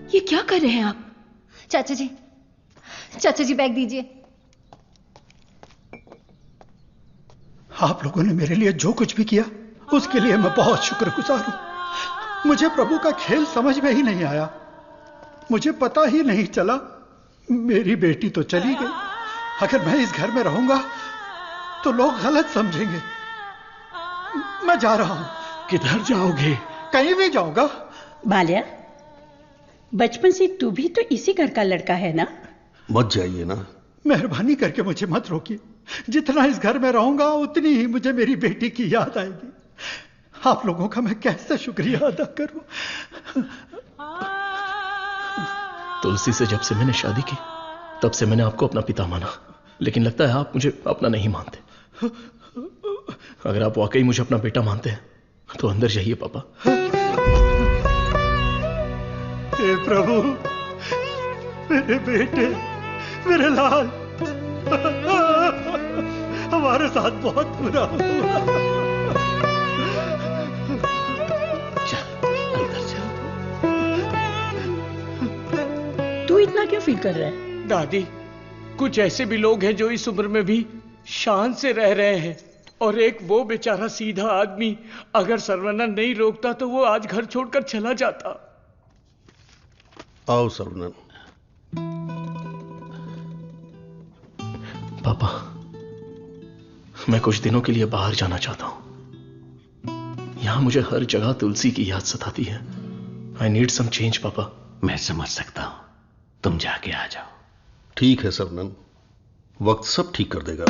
ये क्या कर रहे हैं आप? चाचा जी बैग दीजिए। आप लोगों ने मेरे लिए जो कुछ भी किया उसके लिए मैं बहुत शुक्रगुजार हूं। मुझे प्रभु का खेल समझ में ही नहीं आया। मुझे पता ही नहीं चला। मेरी बेटी तो चली गई। अगर मैं इस घर में रहूंगा तो लोग गलत समझेंगे। मैं जा रहा हूं। किधर जाओगे? कहीं भी जाऊंगा। बाल्या, बचपन से तू भी तो इसी घर का लड़का है ना? मत जाइए ना। मेहरबानी करके मुझे मत रोकिए। जितना इस घर में रहूंगा उतनी ही मुझे मेरी बेटी की याद आएगी। आप लोगों का मैं कैसे शुक्रिया अदा करूं। तुलसी से जब से मैंने शादी की तब से मैंने आपको अपना पिता माना, लेकिन लगता है आप मुझे अपना नहीं मानते। अगर आप वाकई मुझे अपना बेटा मानते हैं तो अंदर जाइए पापा। हे प्रभु, मेरे बेटे, मेरे लाल, हमारे साथ बहुत बुरा हुआ। तू इतना क्यों फील कर रहा है? दादी, कुछ ऐसे भी लोग हैं जो इस उम्र में भी शान से रह रहे हैं, और एक वो बेचारा सीधा आदमी, अगर सर्वनंद नहीं रोकता तो वो आज घर छोड़कर चला जाता। आओ सर्वनंद। पापा, मैं कुछ दिनों के लिए बाहर जाना चाहता हूं। यहां मुझे हर जगह तुलसी की याद सताती है। आई नीड सम चेंज पापा। मैं समझ सकता हूं, तुम जाके आ जाओ। ठीक है सर्वनंद, वक्त सब ठीक कर देगा।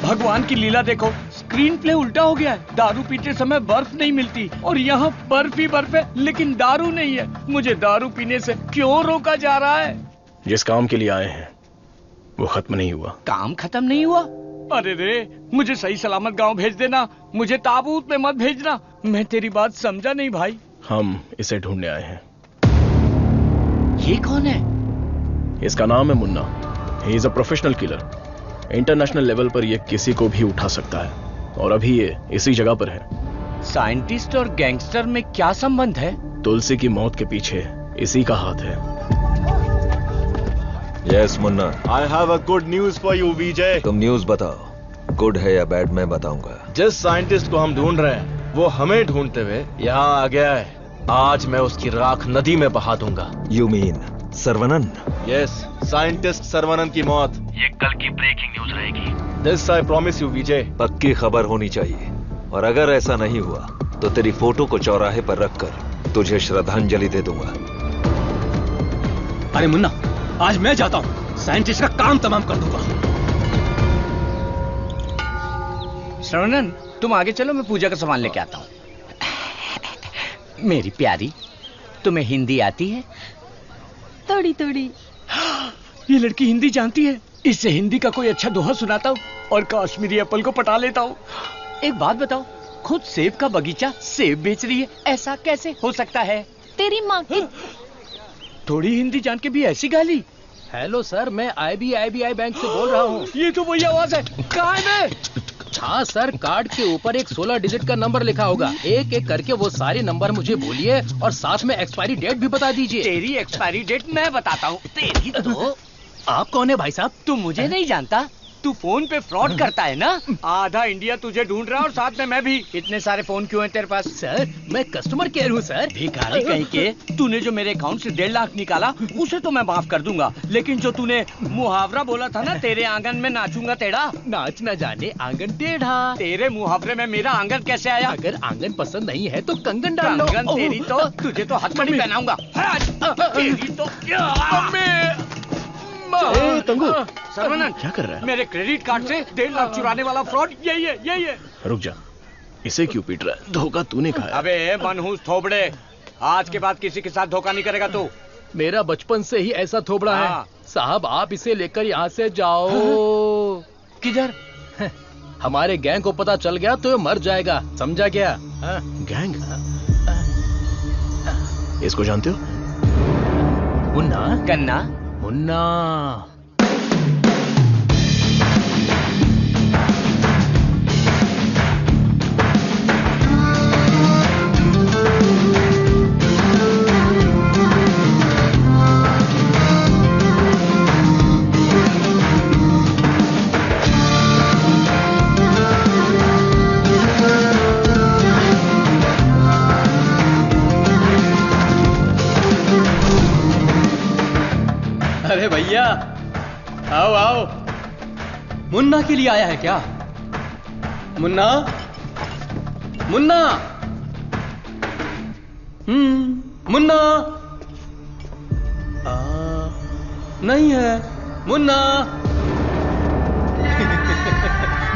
भगवान की लीला देखो, स्क्रीन प्ले उल्टा हो गया है। दारू पीते समय बर्फ नहीं मिलती और यहाँ बर्फ ही बर्फ है, लेकिन दारू नहीं है। मुझे दारू पीने से क्यों रोका जा रहा है? जिस काम के लिए आए हैं वो खत्म नहीं हुआ। काम खत्म नहीं हुआ? अरे रे, मुझे सही सलामत गांव भेज देना। मुझे ताबूत में मत भेजना। मैं तेरी बात समझा नहीं भाई। हम इसे ढूंढने आए हैं। ये कौन है? इसका नाम है Munna. He is a professional killer. International level पर यह किसी को भी उठा सकता है और अभी ये इसी जगह पर है। साइंटिस्ट और गैंगस्टर में क्या संबंध है? तुलसी की मौत के पीछे इसी का हाथ है। Yes Munna, I have a good news for you Vijay. तुम न्यूज बताओ, गुड है या बैड मैं बताऊंगा। जिस साइंटिस्ट को हम ढूंढ रहे हैं वो हमें ढूंढते हुए यहाँ आ गया है। आज मैं उसकी राख नदी में बहा दूंगा। You mean Sarvanand? Yes, scientist Sarvanand की मौत ये कल की ब्रेकिंग न्यूज रहेगी। This I promise you Vijay. पक्की खबर होनी चाहिए, और अगर ऐसा नहीं हुआ तो तेरी फोटो को चौराहे पर रखकर तुझे श्रद्धांजलि दे दूंगा। अरे मुन्ना, आज मैं जाता हूं, साइंटिस्ट का काम तमाम कर दूंगा। सर्वनंद, तुम आगे चलो, मैं पूजा का सामान लेके आता हूँ। मेरी प्यारी, तुम्हें हिंदी आती है? थोड़ी थोड़ी। ये लड़की हिंदी जानती है। इससे हिंदी का कोई अच्छा दोहा सुनाता हूँ और कश्मीरी एप्पल को पटा लेता हूँ। एक बात बताओ, खुद सेब का बगीचा सेब बेच रही है, ऐसा कैसे हो सकता है? तेरी माँ की। थोड़ी हिंदी जान के भी ऐसी गाली। हेलो सर, मैं IBI बैंक से बोल रहा हूँ। ये तो वही आवाज है। कहाँ है मैं? हाँ सर, कार्ड के ऊपर एक 16 डिजिट का नंबर लिखा होगा। एक एक करके वो सारे नंबर मुझे बोलिए और साथ में एक्सपायरी डेट भी बता दीजिए। तेरी एक्सपायरी डेट मैं बताता हूँ। तेरी तो। आप कौन है भाई साहब? तू मुझे नहीं जानता? तू फोन पे फ्रॉड करता है ना? आधा इंडिया तुझे ढूंढ रहा है और साथ में मैं भी। इतने सारे फोन क्यों हैं तेरे पास? सर, मैं कस्टमर केयर हूँ सर। भिखारी कहीं के। तूने जो मेरे अकाउंट से 1.5 लाख निकाला उसे तो मैं माफ कर दूंगा, लेकिन जो तूने मुहावरा बोला था ना, तेरे आंगन में नाचूंगा टेढ़ा, नाच न जाने आंगन टेढ़ा। तेरे मुहावरे में मेरा आंगन कैसे आया? अगर आंगन पसंद नहीं है तो कंगन डाल लो। कंगन तेरी तो, तुझे तो हथकड़ी पहनाऊंगा। तेरी तो। तंगू, सर्वनंद, क्या कर रहा है? मेरे क्रेडिट कार्ड से 1.5 लाख चुराने वाला फ्रॉड यही है, यही है। रुक जा, इसे क्यों पीट रहा है? धोखा तूने खाया। अबे मनहूस थोबड़े, आज के बाद किसी के साथ धोखा नहीं करेगा तू। मेरा बचपन से ही ऐसा थोबड़ा है। साहब आप इसे लेकर यहाँ से जाओ। किधर? हमारे गैंग को पता चल गया तो ये मर जाएगा, समझा क्या? गैंग? इसको जानते हो? मुन्ना? कन्ना? मुन्ना। अरे भैया, आओ आओ। मुन्ना के लिए आया है क्या? मुन्ना? मुन्ना? मुन्ना? नहीं है। मुन्ना?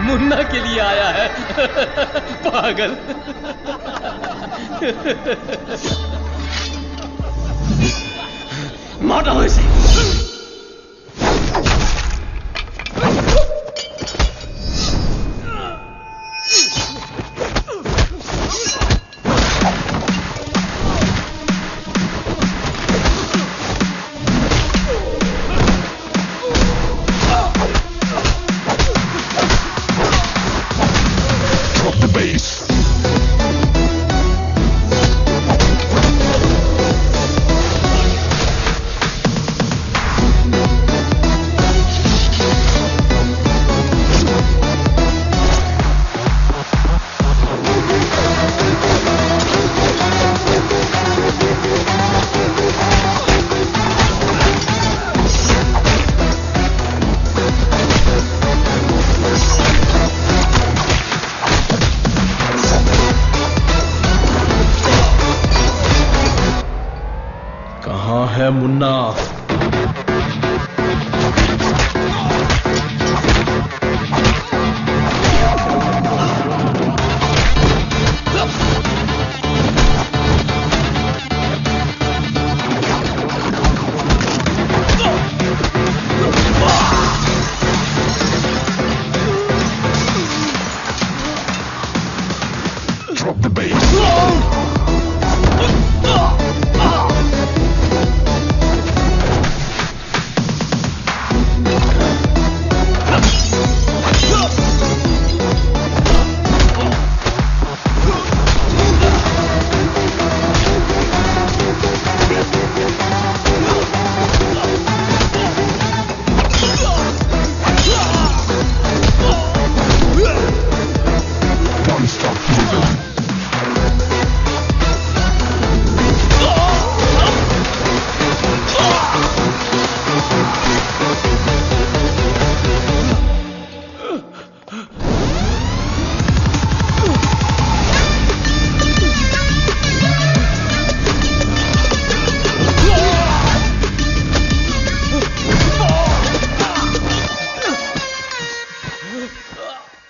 मुन्ना के लिए आया है। पागल। मारो इसे। है मुन्ना।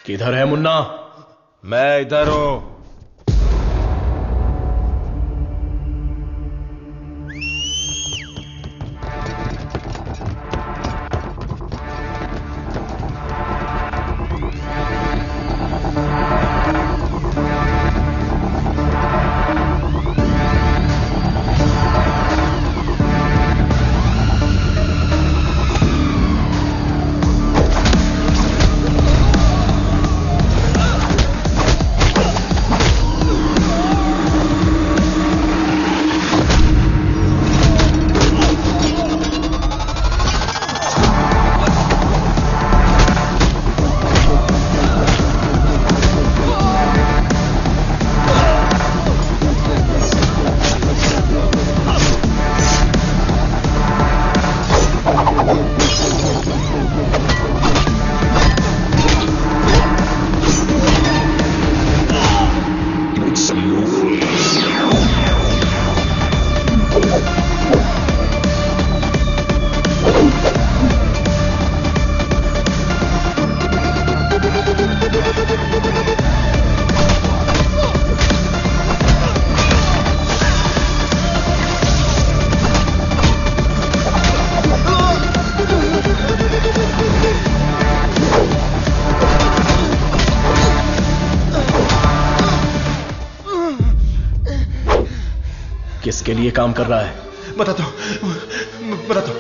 किधर है मुन्ना? मैं इधर हूं। किसके लिए काम कर रहा है? बताता हूं, बताता हूं।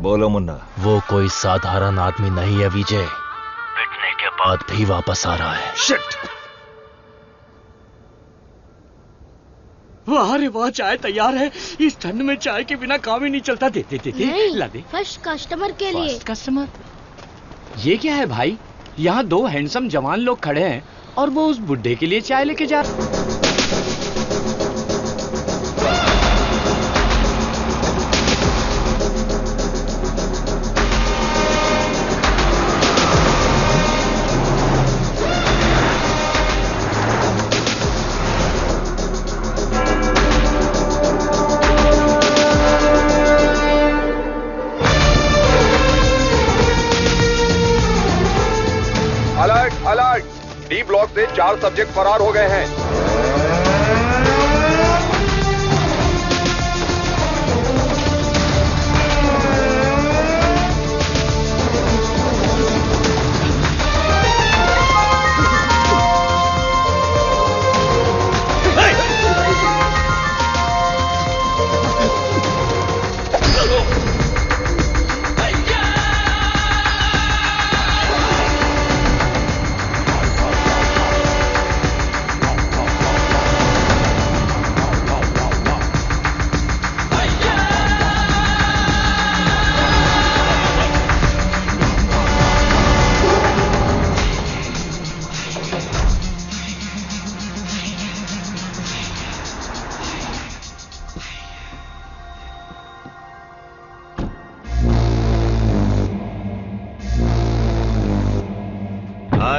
बोलो मुन्ना। वो कोई साधारण आदमी नहीं है विजय, पिटने के बाद भी वापस आ रहा है। शिट! वाह रे वाह, चाय तैयार है। इस ठंड में चाय के बिना काम ही नहीं चलता। दे दे दे दे, ला दे। फर्स्ट कस्टमर के लिए। First customer? ये क्या है भाई? यहाँ दो हैंडसम जवान लोग खड़े हैं और वो उस बुड्ढे के लिए चाय लेके जा रहे। डी ब्लॉक से 4 सब्जेक्ट फरार हो गए हैं।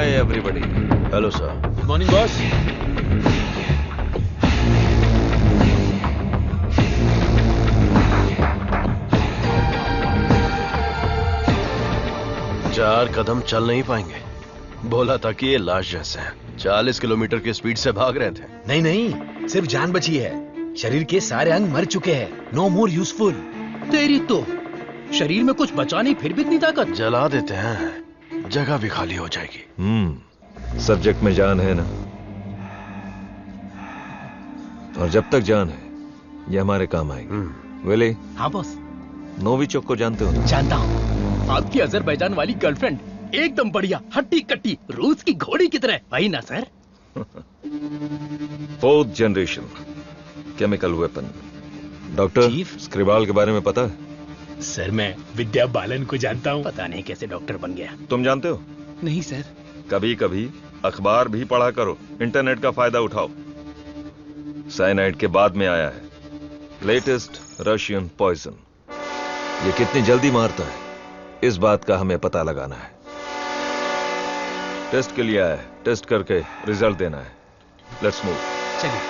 Everybody. Hello sir. Good morning boss. चार कदम चल नहीं पाएंगे। बोला था कि ये लाश जैसे हैं। 40 किलोमीटर की स्पीड से भाग रहे थे। नहीं नहीं, सिर्फ जान बची है। शरीर के सारे अंग मर चुके हैं। No more useful. तेरी तो शरीर में कुछ बचा नहीं, फिर भी इतनी ताकत। जला देते हैं, जगह भी खाली हो जाएगी। सब्जेक्ट में जान है ना, और जब तक जान है ये हमारे काम आएगी। विली। हाँ बॉस। नोविचोक को जानते हो? जानता हूँ। आपकी अजरबैजान वाली गर्लफ्रेंड एकदम बढ़िया, हट्टी कट्टी, रूस की घोड़ी की तरह। वही ना सर? 4th generation chemical weapon. Doctor Skripal के बारे में पता है? सर मैं विद्या बालन को जानता हूँ। पता नहीं कैसे डॉक्टर बन गया। तुम जानते हो? नहीं सर। कभी कभी अखबार भी पढ़ा करो, इंटरनेट का फायदा उठाओ। साइनाइड के बाद में आया है लेटेस्ट रशियन पॉइजन। ये कितनी जल्दी मारता है, इस बात का हमें पता लगाना है। टेस्ट के लिए आया है, टेस्ट करके रिजल्ट देना है। Let's move. चलिए।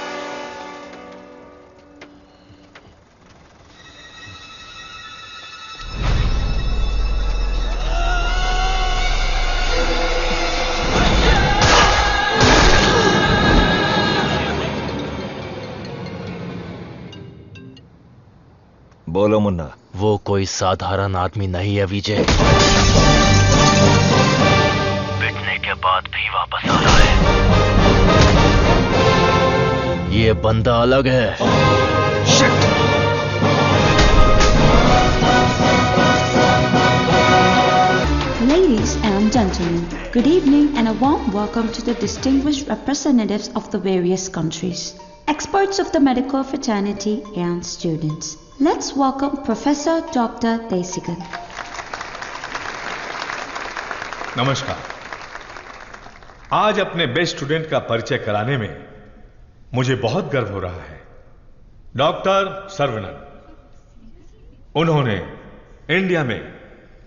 बोलो मुन्ना। वो कोई साधारण आदमी नहीं है विजय, पिटने के बाद भी वापस आ रहा है। ये बंदा अलग है। Shit! Ladies and gentlemen, good evening and a warm welcome to the distinguished representatives of the various countries, experts of the medical fraternity and students. Let's welcome Professor Dr. Desigan. नमस्कार। आज अपने बेस्ट स्टूडेंट का परिचय कराने में मुझे बहुत गर्व हो रहा है। डॉक्टर सर्वनन। उन्होंने इंडिया में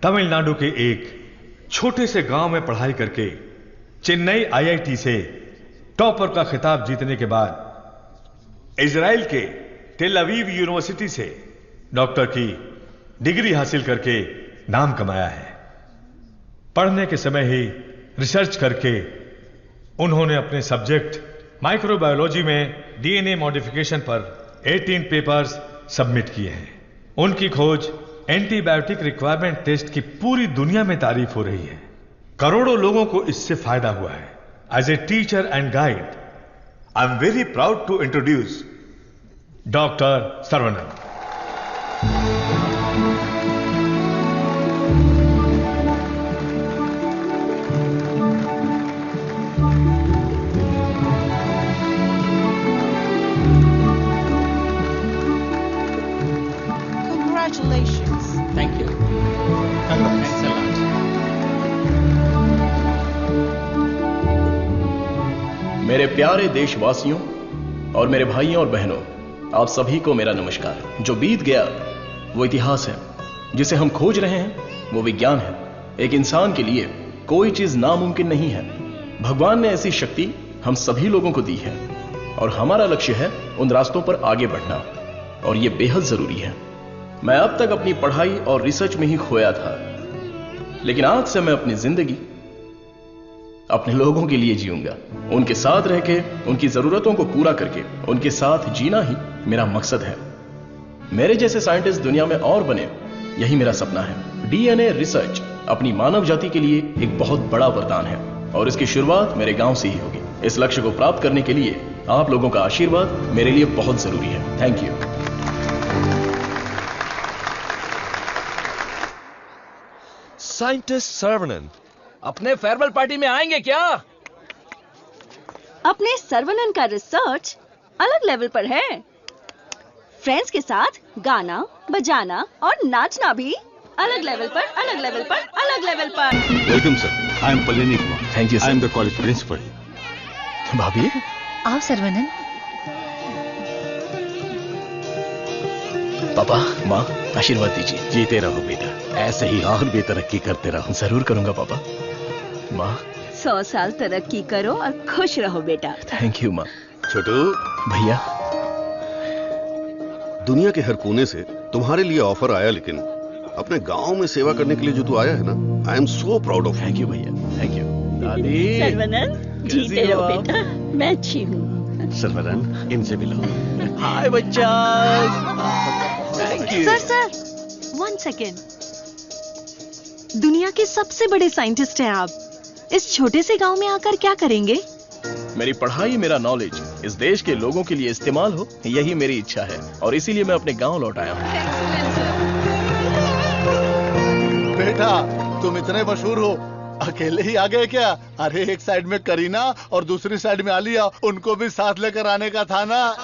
तमिलनाडु के एक छोटे से गांव में पढ़ाई करके चेन्नई आईआईटी से टॉपर का खिताब जीतने के बाद इजराइल के टेल अवीव यूनिवर्सिटी से डॉक्टर की डिग्री हासिल करके नाम कमाया है। पढ़ने के समय ही रिसर्च करके उन्होंने अपने सब्जेक्ट माइक्रोबायोलॉजी में डीएनए मॉडिफिकेशन पर 18 पेपर्स सबमिट किए हैं। उनकी खोज एंटीबायोटिक रिक्वायरमेंट टेस्ट की पूरी दुनिया में तारीफ हो रही है। करोड़ों लोगों को इससे फायदा हुआ है। As a teacher and guide, I am very proud to introduce doctor Saravanan. Congratulations. Thank you. Thanks a lot. मेरे प्यारे देशवासियों और मेरे भाइयों और बहनों, आप सभी को मेरा नमस्कार। जो बीत गया वो इतिहास है, जिसे हम खोज रहे हैं वो विज्ञान है। एक इंसान के लिए कोई चीज नामुमकिन नहीं है। भगवान ने ऐसी शक्ति हम सभी लोगों को दी है और हमारा लक्ष्य है उन रास्तों पर आगे बढ़ना, और ये बेहद जरूरी है। मैं अब तक अपनी पढ़ाई और रिसर्च में ही खोया था, लेकिन आज से मैं अपनी जिंदगी अपने लोगों के लिए जीऊंगा। उनके साथ रह के, उनकी जरूरतों को पूरा करके, उनके साथ जीना ही मेरा मकसद है। मेरे जैसे साइंटिस्ट दुनिया में और बने, यही मेरा सपना है। डीएनए रिसर्च अपनी मानव जाति के लिए एक बहुत बड़ा वरदान है और इसकी शुरुआत मेरे गांव से ही होगी। इस लक्ष्य को प्राप्त करने के लिए आप लोगों का आशीर्वाद मेरे लिए बहुत जरूरी है। Thank you. साइंटिस्ट सर्वनन अपने फेयरवेल पार्टी में आएंगे क्या? अपने सर्वनन का रिसर्च अलग लेवल पर है। फ्रेंड्स के साथ गाना, बजाना और नाचना भी अलग लेवल पर, अलग लेवल पर, अलग लेवल पर। Welcome sir, I am Pallavi Kumar. Thank you sir. I am the college principal. भाभी आओ सर्वनन। पापा, माँ, आशीर्वाद दीजिए। जीते रहो बेटा, ऐसे ही और भी तरक्की करते रहो। जरूर करूंगा पापा। माँ, 100 साल तरक्की करो और खुश रहो बेटा। थैंक यू माँ। छोटू भैया, दुनिया के हर कोने से तुम्हारे लिए ऑफर आया, लेकिन अपने गांव में सेवा करने के लिए जो तू आया है ना, आई am so proud of. Thank you भैया, थैंक यू। दादी, सर्वनन, जीते रहो बेटा, मैं अच्छी हूँ। सर्वनन, इनसे मिलो। हाय बच्चा। Thank you. Sir, 1 second. दुनिया के सबसे बड़े साइंटिस्ट हैं आप। इस छोटे से गांव में आकर क्या करेंगे? मेरी पढ़ाई, मेरा नॉलेज इस देश के लोगों के लिए इस्तेमाल हो, यही मेरी इच्छा है और इसीलिए मैं अपने गांव लौट आया हूँ। बेटा, तुम इतने मशहूर हो, अकेले ही आ गए क्या? अरे एक साइड में करीना और दूसरी साइड में आलिया, उनको भी साथ लेकर आने का था ना।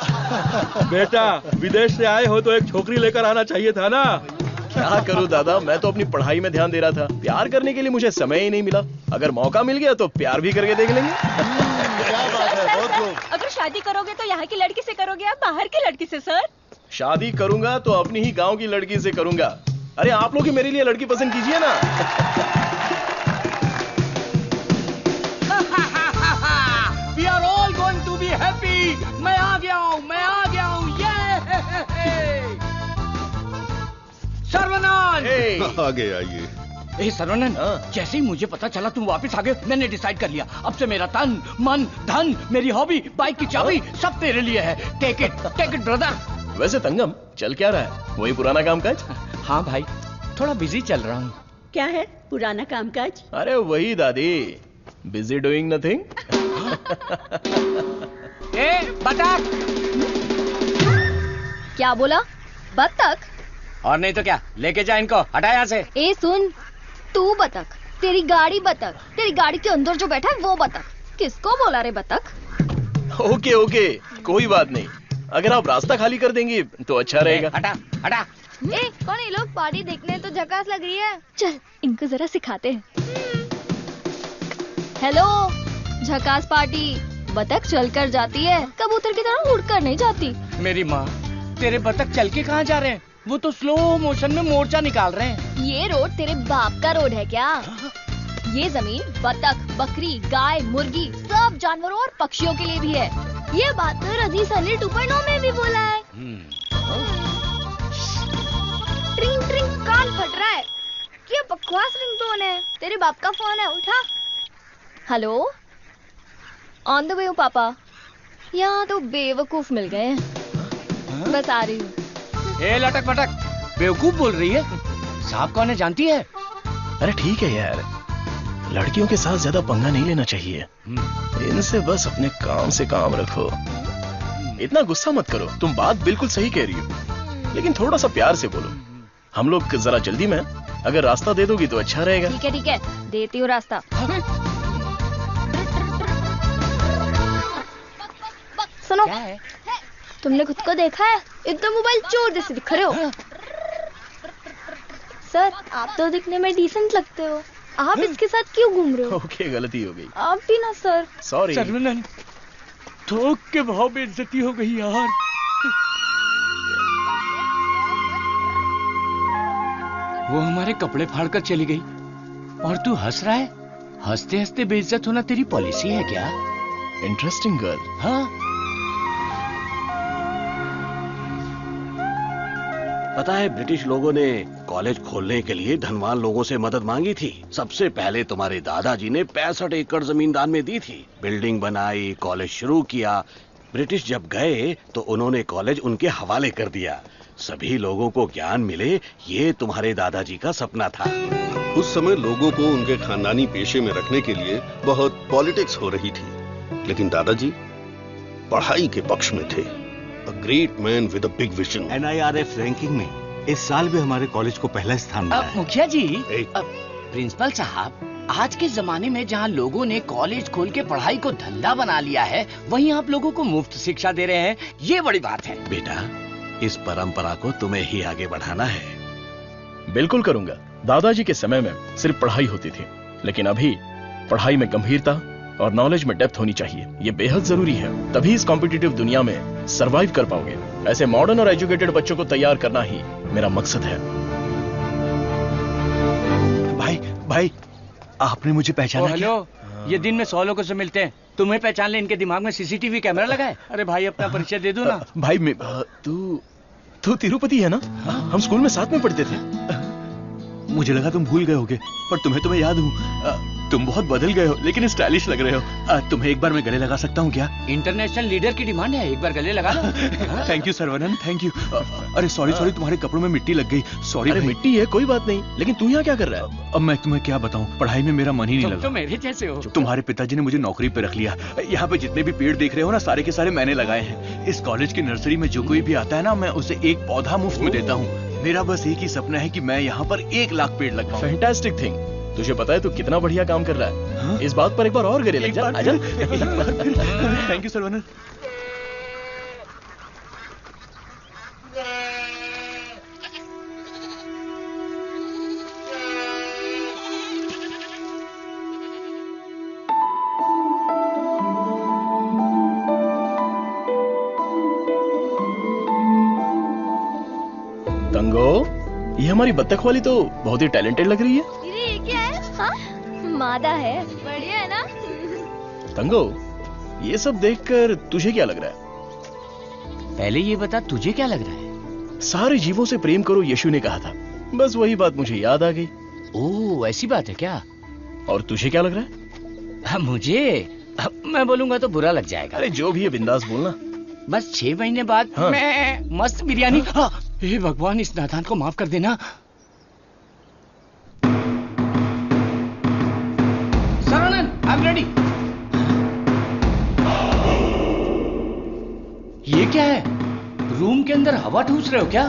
बेटा, विदेश से आए हो तो एक छोकरी लेकर आना चाहिए था ना। क्या करूं दादा, मैं तो अपनी पढ़ाई में ध्यान दे रहा था। प्यार करने के लिए मुझे समय ही नहीं मिला। अगर मौका मिल गया तो प्यार भी करके देख लेंगे। क्या बात है, बहुत खूब। अगर शादी करोगे तो यहाँ की लड़की से करोगे या बाहर की लड़की से? सर, शादी करूंगा तो अपनी ही गांव की लड़की से करूंगा। अरे आप लोग ही मेरे लिए लड़की पसंद कीजिए ना। We are all going to be happy. मैं आ गया हूँ, मैं आ गया हूँ। ये सर्वनन। आगे आइए। ए सर्वनन, जैसे ही मुझे पता चला तुम वापस आ गए, मैंने डिसाइड कर लिया, अब से मेरा तन, मन, धन, मेरी हॉबी, बाइक की चाबी सब तेरे लिए है। Take it brother. वैसे तंगम, चल क्या रहा है? वही पुराना कामकाज? हाँ भाई, थोड़ा बिजी चल रहा हूँ। क्या है पुराना कामकाज? अरे वही दादी, बिजी डूइंग नथिंग। ए बतख। क्या बोला? बतख? और नहीं तो क्या, लेके जा इनको, हटा यहाँ से। ए सुन, तू बतख, तेरी गाड़ी बतख, तेरी गाड़ी के अंदर जो बैठा है वो बतख। किसको बोला रे बतख? ओके ओके, कोई बात नहीं। अगर आप रास्ता खाली कर देंगी तो अच्छा रहेगा। हटा हटा। ए कौन ये लोग? पार्टी देखने तो झकास लग रही है। चल इनको जरा सिखाते हैं। हेलो, झकास पार्टी। बतख चलकर जाती है, कबूतर की तरह उड़कर नहीं जाती। मेरी माँ, तेरे बतख चल के कहाँ जा रहे हैं? वो तो स्लो मोशन में मोर्चा निकाल रहे हैं। ये रोड तेरे बाप का रोड है क्या? ये जमीन बतख, बकरी, गाय, मुर्गी सब जानवरों और पक्षियों के लिए भी है। ये बात तो रजीस अली 2.0 में भी बोला है। ट्रिंग ट्रिंग कान फट रहा है। क्या बकवास रिंगटोन है? तेरे बाप का फोन है, उठा। हेलो, ऑन द वे हूँ पापा। यहाँ तो बेवकूफ मिल गए हैं। बस आ रही हूँ। ए लटक पटक, बेवकूफ बोल रही है? साहब कौन है जानती है? अरे ठीक है यार, लड़कियों के साथ ज्यादा पंगा नहीं लेना चाहिए। इनसे बस अपने काम से काम रखो। इतना गुस्सा मत करो, तुम बात बिल्कुल सही कह रही हो, लेकिन थोड़ा सा प्यार से बोलो। हम लोग जरा जल्दी में, अगर रास्ता दे दोगी तो अच्छा रहेगा। ठीक है, देती हूँ रास्ता। सुनो, तुमने खुद को देखा है? एकदम मोबाइल चोर जैसे दिख रहे हो। सर, आप तो दिखने में डिसेंट लगते हो, आप इसके साथ क्यों घूम रहे हो? ओके, गलती हो गई। आप भी ना सर। सॉरी। सर्वनन, थोक के भाव में इज्जती हो गई यार। वो हमारे कपड़े फाड़कर चली गई और तू हंस रहा है? हंसते हंसते बेइज्जत होना तेरी पॉलिसी है क्या? Interesting girl. हाँ, पता है ब्रिटिश लोगों ने कॉलेज खोलने के लिए धनवान लोगों से मदद मांगी थी। सबसे पहले तुम्हारे दादाजी ने 65 एकड़ जमीन दान में दी थी। बिल्डिंग बनाई, कॉलेज शुरू किया। ब्रिटिश जब गए तो उन्होंने कॉलेज उनके हवाले कर दिया। सभी लोगों को ज्ञान मिले, ये तुम्हारे दादाजी का सपना था। उस समय लोगों को उनके खानदानी पेशे में रखने के लिए बहुत पॉलिटिक्स हो रही थी, लेकिन दादाजी पढ़ाई के पक्ष में थे। A great man with a big vision. NIRF ranking में इस साल भी हमारे कॉलेज को पहला स्थान मिला है। मुखिया जी, प्रिंसिपल साहब, आज के जमाने में जहाँ लोगों ने कॉलेज खोल के पढ़ाई को धंधा बना लिया है, वहीं आप लोगों को मुफ्त शिक्षा दे रहे हैं, ये बड़ी बात है। बेटा, इस परंपरा को तुम्हें ही आगे बढ़ाना है। बिल्कुल करूंगा। दादाजी के समय में सिर्फ पढ़ाई होती थी, लेकिन अभी पढ़ाई में गंभीरता और नॉलेज में डेप्थ होनी चाहिए। ये बेहद जरूरी है, तभी इस कॉम्पिटिटिव दुनिया में सरवाइव कर पाओगे। ऐसे मॉडर्न और एजुकेटेड बच्चों को तैयार करना ही मेरा मकसद है। भाई, आपने मुझे पहचाना? हेलो, ये दिन में 100 लोगों से मिलते हैं, तुम्हें पहचान ले, इनके दिमाग में सीसीटीवी कैमरा लगा है। अरे भाई, अपना परिचय दे दो ना। भाई, तू तिरुपति है ना? हम स्कूल में साथ में पढ़ते थे। मुझे लगा तुम भूल गए होगे, पर तुम्हें तो मैं याद हूँ। तुम बहुत बदल गए हो, लेकिन स्टाइलिश लग रहे हो। तुम्हें एक बार मैं गले लगा सकता हूँ क्या? इंटरनेशनल लीडर की डिमांड है, एक बार गले लगा लो। Thank you Saravanan, thank you. अरे सॉरी, तुम्हारे कपड़ों में मिट्टी लग गई। सॉरी। अरे मिट्टी है, कोई बात नहीं, लेकिन तू यहाँ क्या कर रहा है? अब मैं तुम्हें क्या बताऊँ, पढ़ाई में मेरा मन ही नहीं लगा। तो मेरे जैसे हो। तुम्हारे पिताजी ने मुझे नौकरी पे रख लिया। यहाँ पे जितने भी पेड़ देख रहे हो ना, सारे के सारे मैंने लगाए हैं। इस कॉलेज की नर्सरी में जो कोई भी आता है ना, मैं उसे एक पौधा मुफ्त में देता हूँ। मेरा बस एक ही सपना है कि मैं यहाँ पर 1 लाख पेड़ लगाऊं। Fantastic thing. तुझे पता है तू कितना बढ़िया काम कर रहा है? हाँ? इस बात पर एक बार और गले लग जा। आजा। Thank you Saravanan. तंगो, ये हमारी बत्तख वाली तो बहुत ही टैलेंटेड लग रही है। ये क्या है? हाँ? मादा है, बढ़िया है ना? तंगो, ये सब देखकर तुझे क्या लग रहा है? पहले ये बता, तुझे क्या लग रहा है? सारे जीवों से प्रेम करो, यीशु ने कहा था। बस वही बात मुझे याद आ गई। ओह, ऐसी बात है क्या? और तुझे क्या लग रहा है? मुझे, मैं बोलूंगा तो बुरा लग जाएगा। अरे जो भी है बिंदास बोलना। बस 6 महीने बाद हाँ। मैं मस्त बिरयानी। हाँ। हे भगवान, इस नादान को माफ कर देना। Saravanan, I am ready. ये क्या है? रूम के अंदर हवा ठूस रहे हो क्या?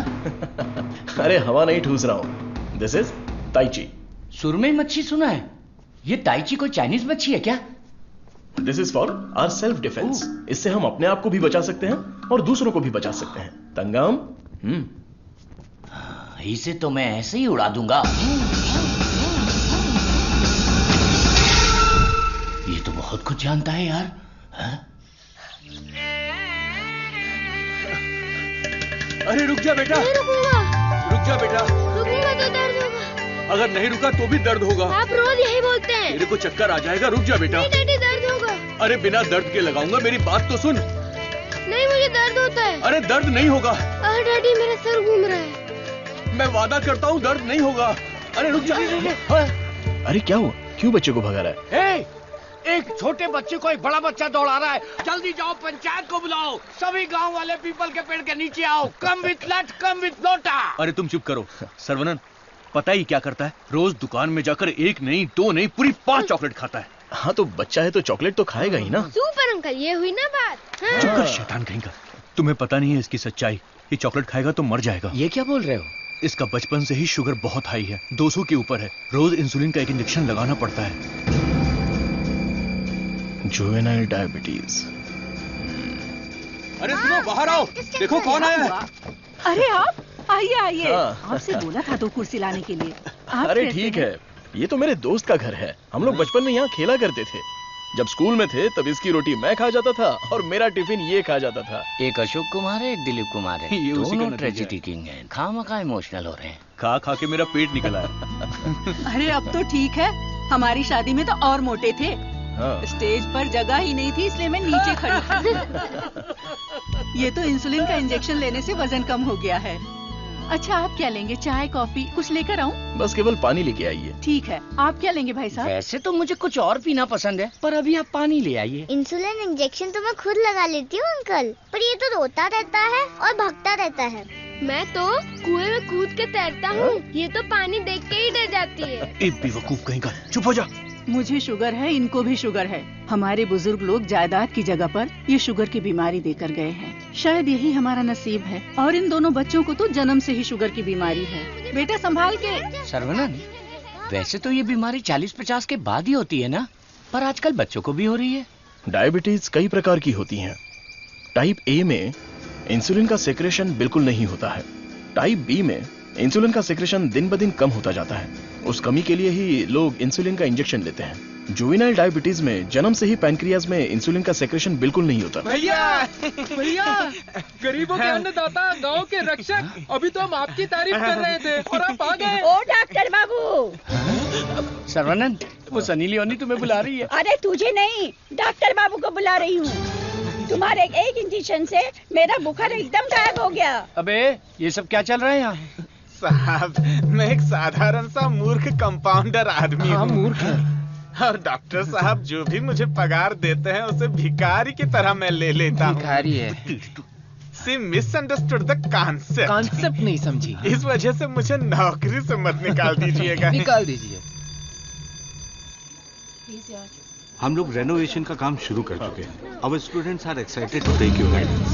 अरे हवा नहीं ठूस रहा हूं। This is tai chi. सुरमई मच्छी सुना है, ये ताइची कोई चाइनीज मच्छी है क्या? This is for our self defence. इससे हम अपने आप को भी बचा सकते हैं और दूसरों को भी बचा सकते हैं। तंगाम, इसे तो मैं ऐसे ही उड़ा दूंगा। ये तो बहुत कुछ जानता है यार। अरे रुक जा बेटा। नहीं रुकूंगा। रुक जा बेटा। रुकूंगा तो दर्द होगा। अगर नहीं रुका तो भी दर्द होगा। आप रोज यही बोलते हैं। मेरे को चक्कर आ जाएगा, रुक जा बेटा। नहीं डैडी, दर्द होगा। अरे बिना दर्द के लगाऊंगा, मेरी बात तो सुन। नहीं, मुझे दर्द होता है। अरे दर्द नहीं होगा। डैडी, मेरा सर घूम रहा है। मैं वादा करता हूँ दर्द नहीं होगा। अरे रुक जा। अरे क्या हुआ? क्यों बच्चे को भगा रहा है? एक छोटे बच्चे को एक बड़ा बच्चा दौड़ा रहा है। जल्दी जाओ, पंचायत को बुलाओ, सभी गांव वाले पीपल के पेड़ के नीचे आओ। कम विथ लट, कम विथ लोटा। अरे तुम चुप करो। सर्वनन पता ही क्या करता है, रोज दुकान में जाकर एक नहीं, दो नहीं, पूरी 5 चॉकलेट खाता है। हाँ तो बच्चा है तो चॉकलेट तो खाएगा ही ना। सुपर अंकल, ये हुई ना बात। हाँ। चुप कर शैतान कहीं का। तुम्हें पता नहीं है इसकी सच्चाई। ये चॉकलेट खाएगा तो मर जाएगा। ये क्या बोल रहे हो? इसका बचपन से ही शुगर बहुत हाई है, 200 के ऊपर है। रोज इंसुलिन का एक इंजेक्शन लगाना पड़ता है। Juvenile diabetes. अरे सुनो, बाहर आओ, देखो कौन आया है। अरे आप आइए आइए। आपसे बोला था 2 कुर्सी लाने के लिए। अरे ठीक है, ये तो मेरे दोस्त का घर है। हम लोग बचपन में यहाँ खेला करते थे। जब स्कूल में थे तब इसकी रोटी मैं खा जाता था और मेरा टिफिन ये खा जाता था। एक अशोक कुमार है, एक दिलीप कुमार है। ये उसी का दोनों नतीजा ट्रेजेडी किंग हैं। खामखा इमोशनल हो रहे हैं। खा खा के मेरा पेट निकल आया। अरे अब तो ठीक है, हमारी शादी में तो और मोटे थे। हाँ। स्टेज पर जगह ही नहीं थी, इसलिए मैं नीचे खड़ी थी। ये तो इंसुलिन का इंजेक्शन लेने से वजन कम हो गया है। अच्छा आप क्या लेंगे, चाय कॉफी कुछ लेकर आऊं? बस केवल पानी लेके आइए। ठीक है, आप क्या लेंगे भाई साहब? वैसे तो मुझे कुछ और पीना पसंद है, पर अभी आप पानी ले आइए। इंसुलिन इंजेक्शन तो मैं खुद लगा लेती हूँ अंकल, पर ये तो रोता रहता है और भागता रहता है। मैं तो कुएं में कूद के तैरता हूँ, ये तो पानी देख के ही डर जाती है। एक बेवकूफ कहीं का, चुप हो जा। मुझे शुगर है, इनको भी शुगर है। हमारे बुजुर्ग लोग जायदाद की जगह पर ये शुगर की बीमारी देकर गए हैं। शायद यही हमारा नसीब है। और इन दोनों बच्चों को तो जन्म से ही शुगर की बीमारी है। बेटा संभाल के। सर्वनन, वैसे तो ये बीमारी 40-50 के बाद ही होती है ना, पर आजकल बच्चों को भी हो रही है। डायबिटीज कई प्रकार की होती हैं। टाइप ए में इंसुलिन का सेक्रेशन बिल्कुल नहीं होता है। टाइप बी में इंसुलिन का सेक्रेशन दिन ब दिन कम होता जाता है। उस कमी के लिए ही लोग इंसुलिन का इंजेक्शन लेते हैं। जुवेनाइल डायबिटीज में जन्म से ही पैनक्रियाज में इंसुलिन का सेक्रेशन बिल्कुल नहीं होता। भैया गरीबों के अन्नदाता, गांव के रक्षक, अभी तो हम आपकी तारीफ कर रहे थे और आप आ गए। ओ डॉक्टर बाबू। सर्वनन, वो सनी लियोनी तुम्हें बुला रही है। अरे तुझे नहीं, डॉक्टर बाबू को बुला रही हूँ। तुम्हारे एक इंजेक्शन से मेरा बुखार एकदम गायब हो गया। अबे ये सब क्या चल रहा है यहाँ? साहब, मैं एक साधारण सा मूर्ख कंपाउंडर आदमी हूँ। मूर्ख है। और डॉक्टर साहब जो भी मुझे पगार देते हैं उसे भिखारी की तरह मैं ले लेता हूँ। भिखारी है। सी मिसअंडरस्टूड द कॉन्सेप्ट। कॉन्सेप्ट नहीं समझी। इस वजह से मुझे नौकरी से मत निकाल दीजिएगा। निकाल दीजिए। हम लोग रेनोवेशन का काम शुरू कर चुके हैं। Our students are excited to take your guidance.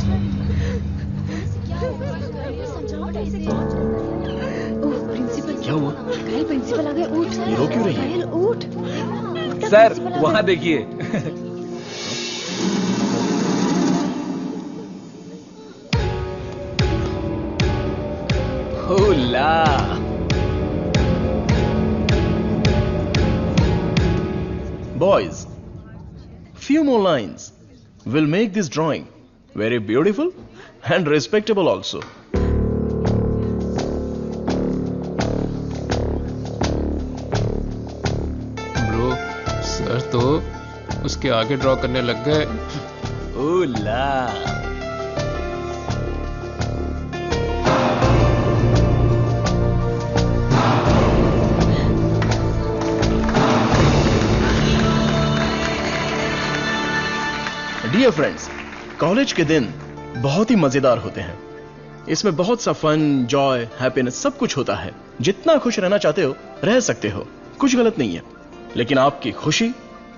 क्या हुआ? प्रिंसिपल आ गए। उठ सर। ये रो क्यों रही है? उठ। सर वहां देखिए। होला। Boys, few more lines will make this drawing very beautiful and respectable also. Bro, sir तो उसके आगे ड्रॉ करने लग गए। ओला। डियर फ्रेंड्स, कॉलेज के दिन बहुत ही मजेदार होते हैं। इसमें बहुत सा फन, जॉय, हैप्पीनेस सब कुछ होता है। जितना खुश रहना चाहते हो रह सकते हो, कुछ गलत नहीं है। लेकिन आपकी खुशी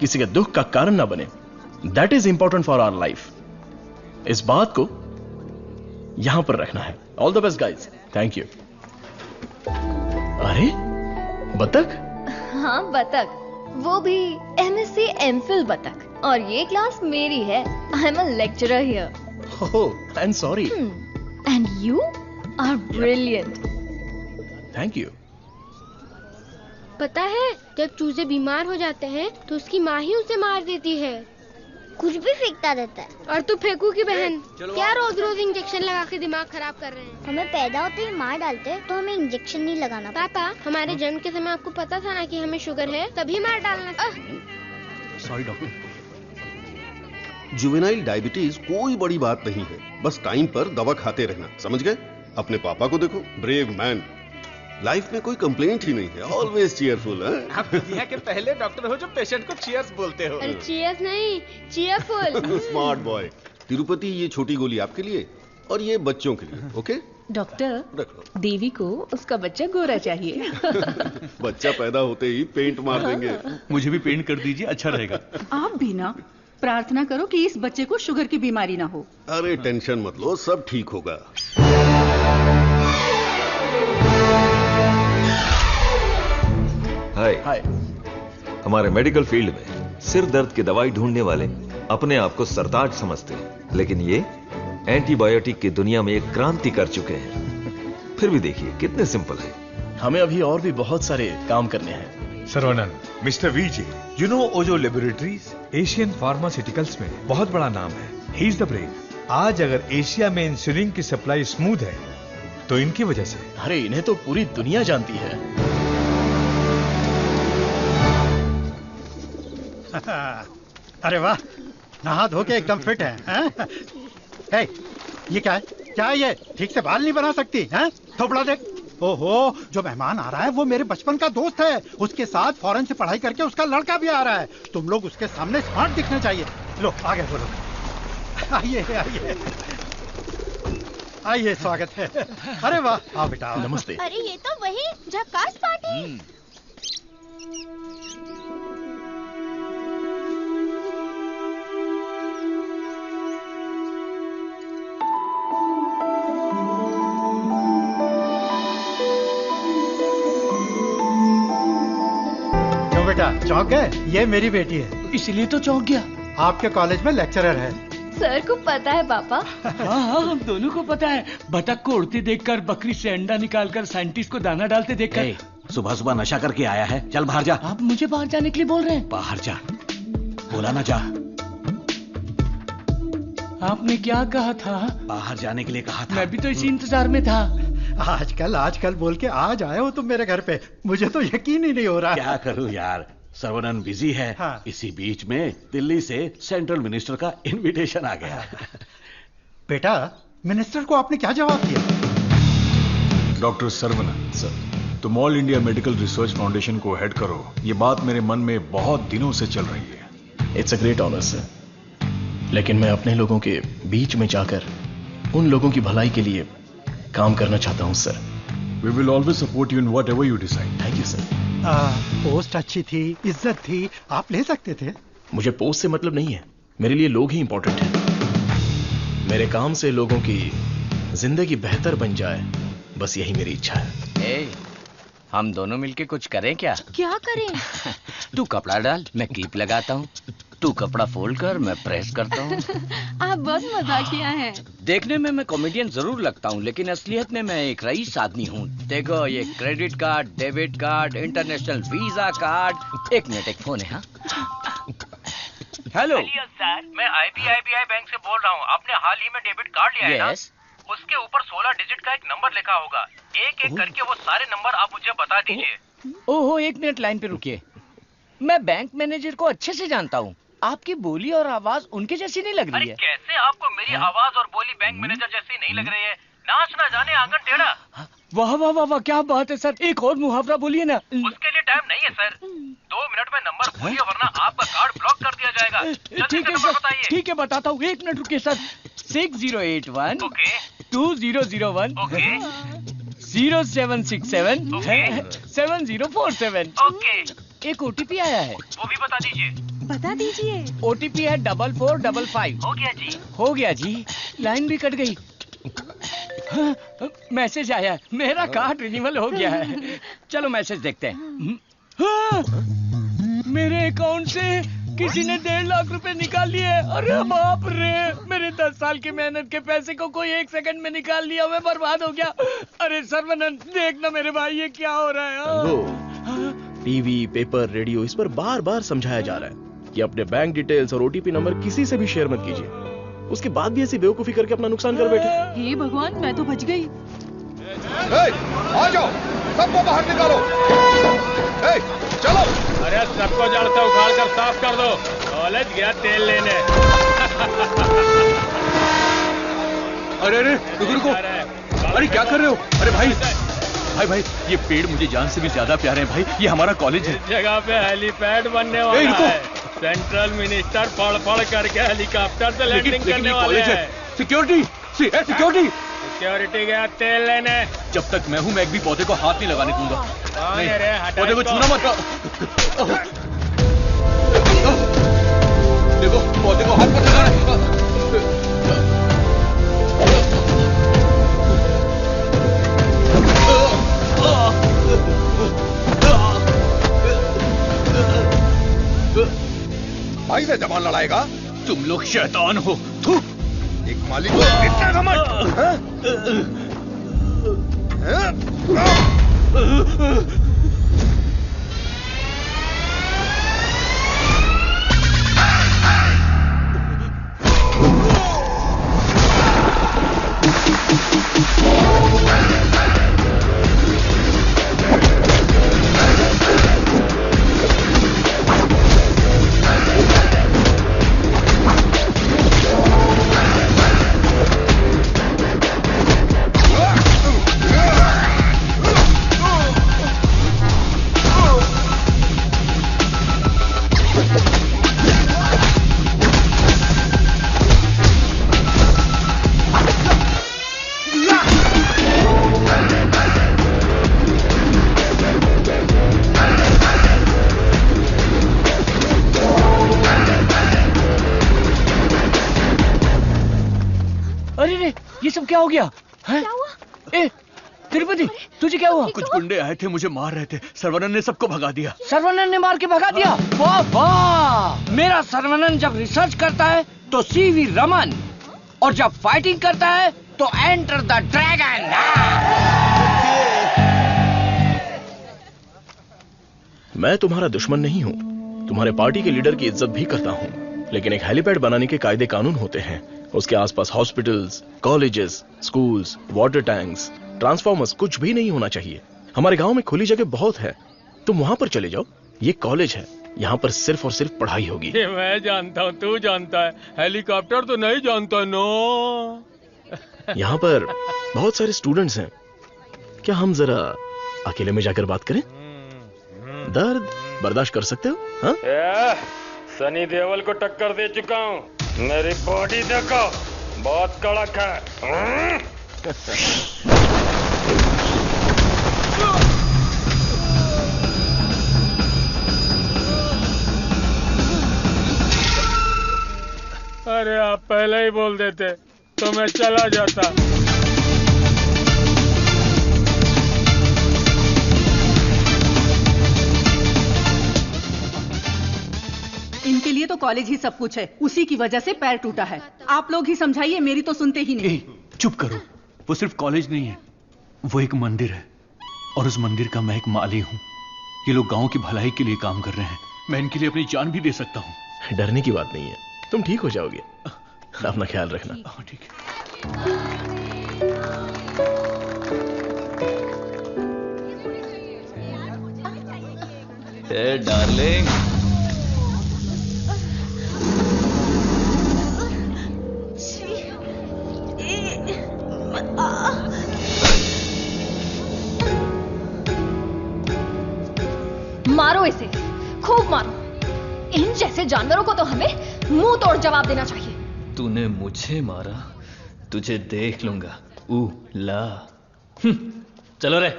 किसी के दुख का कारण ना बने, that is important for our life. इस बात को यहां पर रखना है। All the best guys. Thank you. अरे बतख। हाँ बतख, वो भी MSc MPhil बतख। और ये क्लास मेरी है। I am a lecturer here. Oh, I am sorry. And you are brilliant. Thank you. पता है, जब चूजे बीमार हो जाते हैं तो उसकी माँ ही उसे मार देती है। कुछ भी फेंकता रहता है। और तू फेंकू की बहन, क्या रोज रोज इंजेक्शन लगा के दिमाग खराब कर रहे हैं। हमें पैदा होते ही मार डालते हैं, तो हमें इंजेक्शन नहीं लगाना। पापा, हमारे जन्म के समय आपको पता था ना कि हमें शुगर है, तभी मार डालना। Sorry doctor. जुवेनाइल डायबिटीज कोई बड़ी बात नहीं है, बस टाइम पर दवा खाते रहना, समझ गए? अपने पापा को देखो, ब्रेव मैन। लाइफ में कोई कंप्लेंट ही नहीं है, ऑलवेज चीयरफुल है। आप दुनिया के पहले डॉक्टर हो जो पेशेंट को चीयर्स बोलते हो। अरे चीयर्स नहीं, चीयरफुल। Smart boy. तिरुपति, ये छोटी गोली आपके लिए और ये बच्चों के लिए। ओके डॉक्टर, देवी को उसका बच्चा गोरा चाहिए। बच्चा पैदा होते ही पेंट मार देंगे। मुझे भी पेंट कर दीजिए, अच्छा रहेगा। आप भी ना प्रार्थना करो कि इस बच्चे को शुगर की बीमारी ना हो। अरे टेंशन मत लो, सब ठीक होगा। हाय। हमारे मेडिकल फील्ड में सिर दर्द की दवाई ढूंढने वाले अपने आप को सरताज समझते हैं, लेकिन ये एंटीबायोटिक की दुनिया में एक क्रांति कर चुके हैं। फिर भी देखिए कितने सिंपल है। हमें अभी और भी बहुत सारे काम करने हैं। Saravanan, mister VJ, you know Ojo laboratories Asian pharmaceuticals में बहुत बड़ा नाम है। He is the brain. आज अगर एशिया में इंसुलिन की सप्लाई स्मूथ है तो इनकी वजह से। अरे इन्हें तो पूरी दुनिया जानती है। अरे वाह, नहा धो के एकदम फिट है, हैं? हे, ये क्या है? क्या है ये? ठीक से बाल नहीं बना सकती हैं? थोपड़ा देख। ओहो, जो मेहमान आ रहा है वो मेरे बचपन का दोस्त है। उसके साथ फॉरेन से पढ़ाई करके उसका लड़का भी आ रहा है। तुम लोग उसके सामने स्मार्ट दिखने चाहिए। लो आगे बोलो। आइए आइए आइए, स्वागत है। अरे वाह, आओ बेटा। नमस्ते। अरे ये तो वही झक्कास पार्टी। बेटा चौंक गए? ये मेरी बेटी है। इसलिए तो चौंक गया। आपके कॉलेज में लेक्चरर है। सर को पता है पापा। हाँ, हम दोनों को पता है। बतख को उड़ते देखकर, बकरी से अंडा निकालकर, साइंटिस्ट को दाना डालते देखकर। सुबह सुबह नशा करके आया है, चल बाहर जा। आप मुझे बाहर जाने के लिए बोल रहे हैं? बाहर जा, बोला ना जा। आपने क्या कहा था? बाहर जाने के लिए कहा था। मैं भी तो इसी इंतजार में था। आजकल बोल के आज आए हो तुम मेरे घर पे। मुझे तो यकीन ही नहीं हो रहा। क्या करूं यार, सर्वनन बिजी है। हाँ। इसी बीच में दिल्ली से सेंट्रल मिनिस्टर का इनविटेशन आ गया। बेटा, मिनिस्टर को आपने क्या जवाब दिया? डॉक्टर सर्वनन सर, तुम all India medical research foundation को हेड करो, ये बात मेरे मन में बहुत दिनों से चल रही है। It's a great honour sir, लेकिन मैं अपने लोगों के बीच में जाकर उन लोगों की भलाई के लिए काम करना चाहता हूं sir. We will always support you in whatever you decide. Thank you sir. Post अच्छी थी, इज्जत थी, आप ले सकते थे। मुझे पोस्ट से मतलब नहीं है, मेरे लिए लोग ही इंपॉर्टेंट हैं। मेरे काम से लोगों की जिंदगी बेहतर बन जाए, बस यही मेरी इच्छा है। हम दोनों मिलके कुछ करें क्या? क्या करें? तू कपड़ा डाल, मैं क्लिप लगाता हूँ। तू कपड़ा फोल्ड कर, मैं प्रेस करता हूँ। आप बहुत मजाकिया हैं। देखने में मैं कॉमेडियन जरूर लगता हूँ, लेकिन असलियत में मैं एक रईस आदमी हूँ। देखो, ये credit card, debit card, international visa card. एक मिनट, एक फोन है। हाँ, हेलो सर, मैं IBI बैंक से बोल रहा हूँ। आपने हाल ही में डेबिट कार्ड लिया है ना? उसके ऊपर 16 डिजिट का एक नंबर लिखा होगा। एक एक करके वो सारे नंबर आप मुझे बता दीजिए। ओहो, एक मिनट लाइन पे रुकिए। मैं बैंक मैनेजर को अच्छे से जानता हूँ। आपकी बोली और आवाज उनके जैसी नहीं लग रही है। कैसे आपको मेरी आवाज और बोली बैंक मैनेजर जैसी नहीं लग रही है? नाच ना जाने आंगन टेढ़ा। वाह वाह वाह वाह, क्या बात है सर। एक और मुहावरा बोलिए ना। उसके लिए टाइम नहीं है सर, 2 मिनट में नंबर बोलिए वरना आपका कार्ड ब्लॉक कर दिया जाएगा। ठीक है सर, ठीक है बताता हूँ। 1 मिनट रुकिए सर। 6081 2001 0767 7047। एक OTP आया है, वो भी बता दीजिए। बता दीजिए। OTP है 4455। हो गया जी। हो गया जी। लाइन भी कट गई। हाँ, मैसेज आया, मेरा कार्ड रिन्यूअल हो गया है। चलो मैसेज देखते हैं। हाँ, मेरे अकाउंट से किसी ने 1.5 लाख रुपए निकाल लिए। अरे बाप रे, मेरे 10 साल की मेहनत के पैसे को कोई 1 सेकंड में निकाल लिया। मैं बर्बाद हो गया। अरे सर्वनंद, देखना मेरे भाई, ये क्या हो रहा है? टीवी, पेपर, रेडियो, इस पर बार बार समझाया जा रहा है कि अपने बैंक डिटेल्स और OTP नंबर किसी से भी शेयर मत कीजिए। उसके बाद भी ऐसी बेवकूफी करके अपना नुकसान कर बैठे। हे भगवान, मैं तो बच गई। आ जाओ, सबको बाहर निकालो। चलो। अरे सबको जड़ से उखाड़ कर साफ कर दो। कॉलेज गया तेल लेने। अरे रुको। अरे क्या कर रहे हो? अरे भाई, भाई भाई ये पेड़ मुझे जान से भी ज्यादा प्यारे हैं भाई। ये हमारा कॉलेज है। इस जगह पे हेलीपैड बनने वाला है। सेंट्रल मिनिस्टर पड़ करके हेलीकॉप्टर से लैंडिंग करने वाले हैं। सिक्योरिटी सिक्योरिटी सिक्योरिटी गया तेल लेने। जब तक मैं हूं मैं एक भी पौधे को हाथ नहीं लगाने दूंगा। पौधे को छूना मत। देखो पौधे को हाथ मत लगाना। भाई से जबान लड़ाएगा? तुम लोग शैतान हो। थू। एक मालिक को इतना घमंड। क्या हो गया? क्या हुआ? ए, तिरुपति, तुझे क्या हुआ? कुछ गुंडे आए थे, मुझे मार रहे थे। सर्वनन ने सबको भगा दिया। सर्वनन ने मार के भगा दिया? वाह वाह! मेरा सर्वनन जब रिसर्च करता है तो सीवी रमन, और जब फाइटिंग करता है तो एंटर द ड्रैगन। मैं तुम्हारा दुश्मन नहीं हूँ, तुम्हारे पार्टी के लीडर की इज्जत भी करता हूँ, लेकिन एक हेलीपैड बनाने के कायदे कानून होते हैं। उसके आसपास hospitals, colleges, schools, water tanks, transformers कुछ भी नहीं होना चाहिए। हमारे गांव में खुली जगह बहुत है, तुम वहां पर चले जाओ। ये कॉलेज है, यहाँ पर सिर्फ और सिर्फ पढ़ाई होगी। मैं जानता हूँ, तू जानता है, हेलीकॉप्टर तो नहीं जानता। नो, यहाँ पर बहुत सारे स्टूडेंट्स हैं, क्या हम जरा अकेले में जाकर बात करें? दर्द बर्दाश्त कर सकते हो? हाँ? सनी देओल को टक्कर दे चुका हूँ, मेरी बॉडी देखो, बहुत कड़क है। अरे आप पहले ही बोल देते तो मैं चला जाता। इनके लिए तो कॉलेज ही सब कुछ है, उसी की वजह से पैर टूटा है। आप लोग ही समझाइए, मेरी तो सुनते ही नहीं। चुप करो, वो सिर्फ कॉलेज नहीं है, वो एक मंदिर है, और उस मंदिर का मैं एक माली हूँ। ये लोग गांव की भलाई के लिए काम कर रहे हैं, मैं इनके लिए अपनी जान भी दे सकता हूँ। डरने की बात नहीं है, तुम ठीक हो जाओगे, अपना ख्याल रखना। ठीक है। डार्लिंग, मारो इसे, खूब मारो। इन जैसे जानवरों को तो हमें मुंह तोड़ जवाब देना चाहिए। तूने मुझे मारा, तुझे देख लूंगा। ला चलो रे।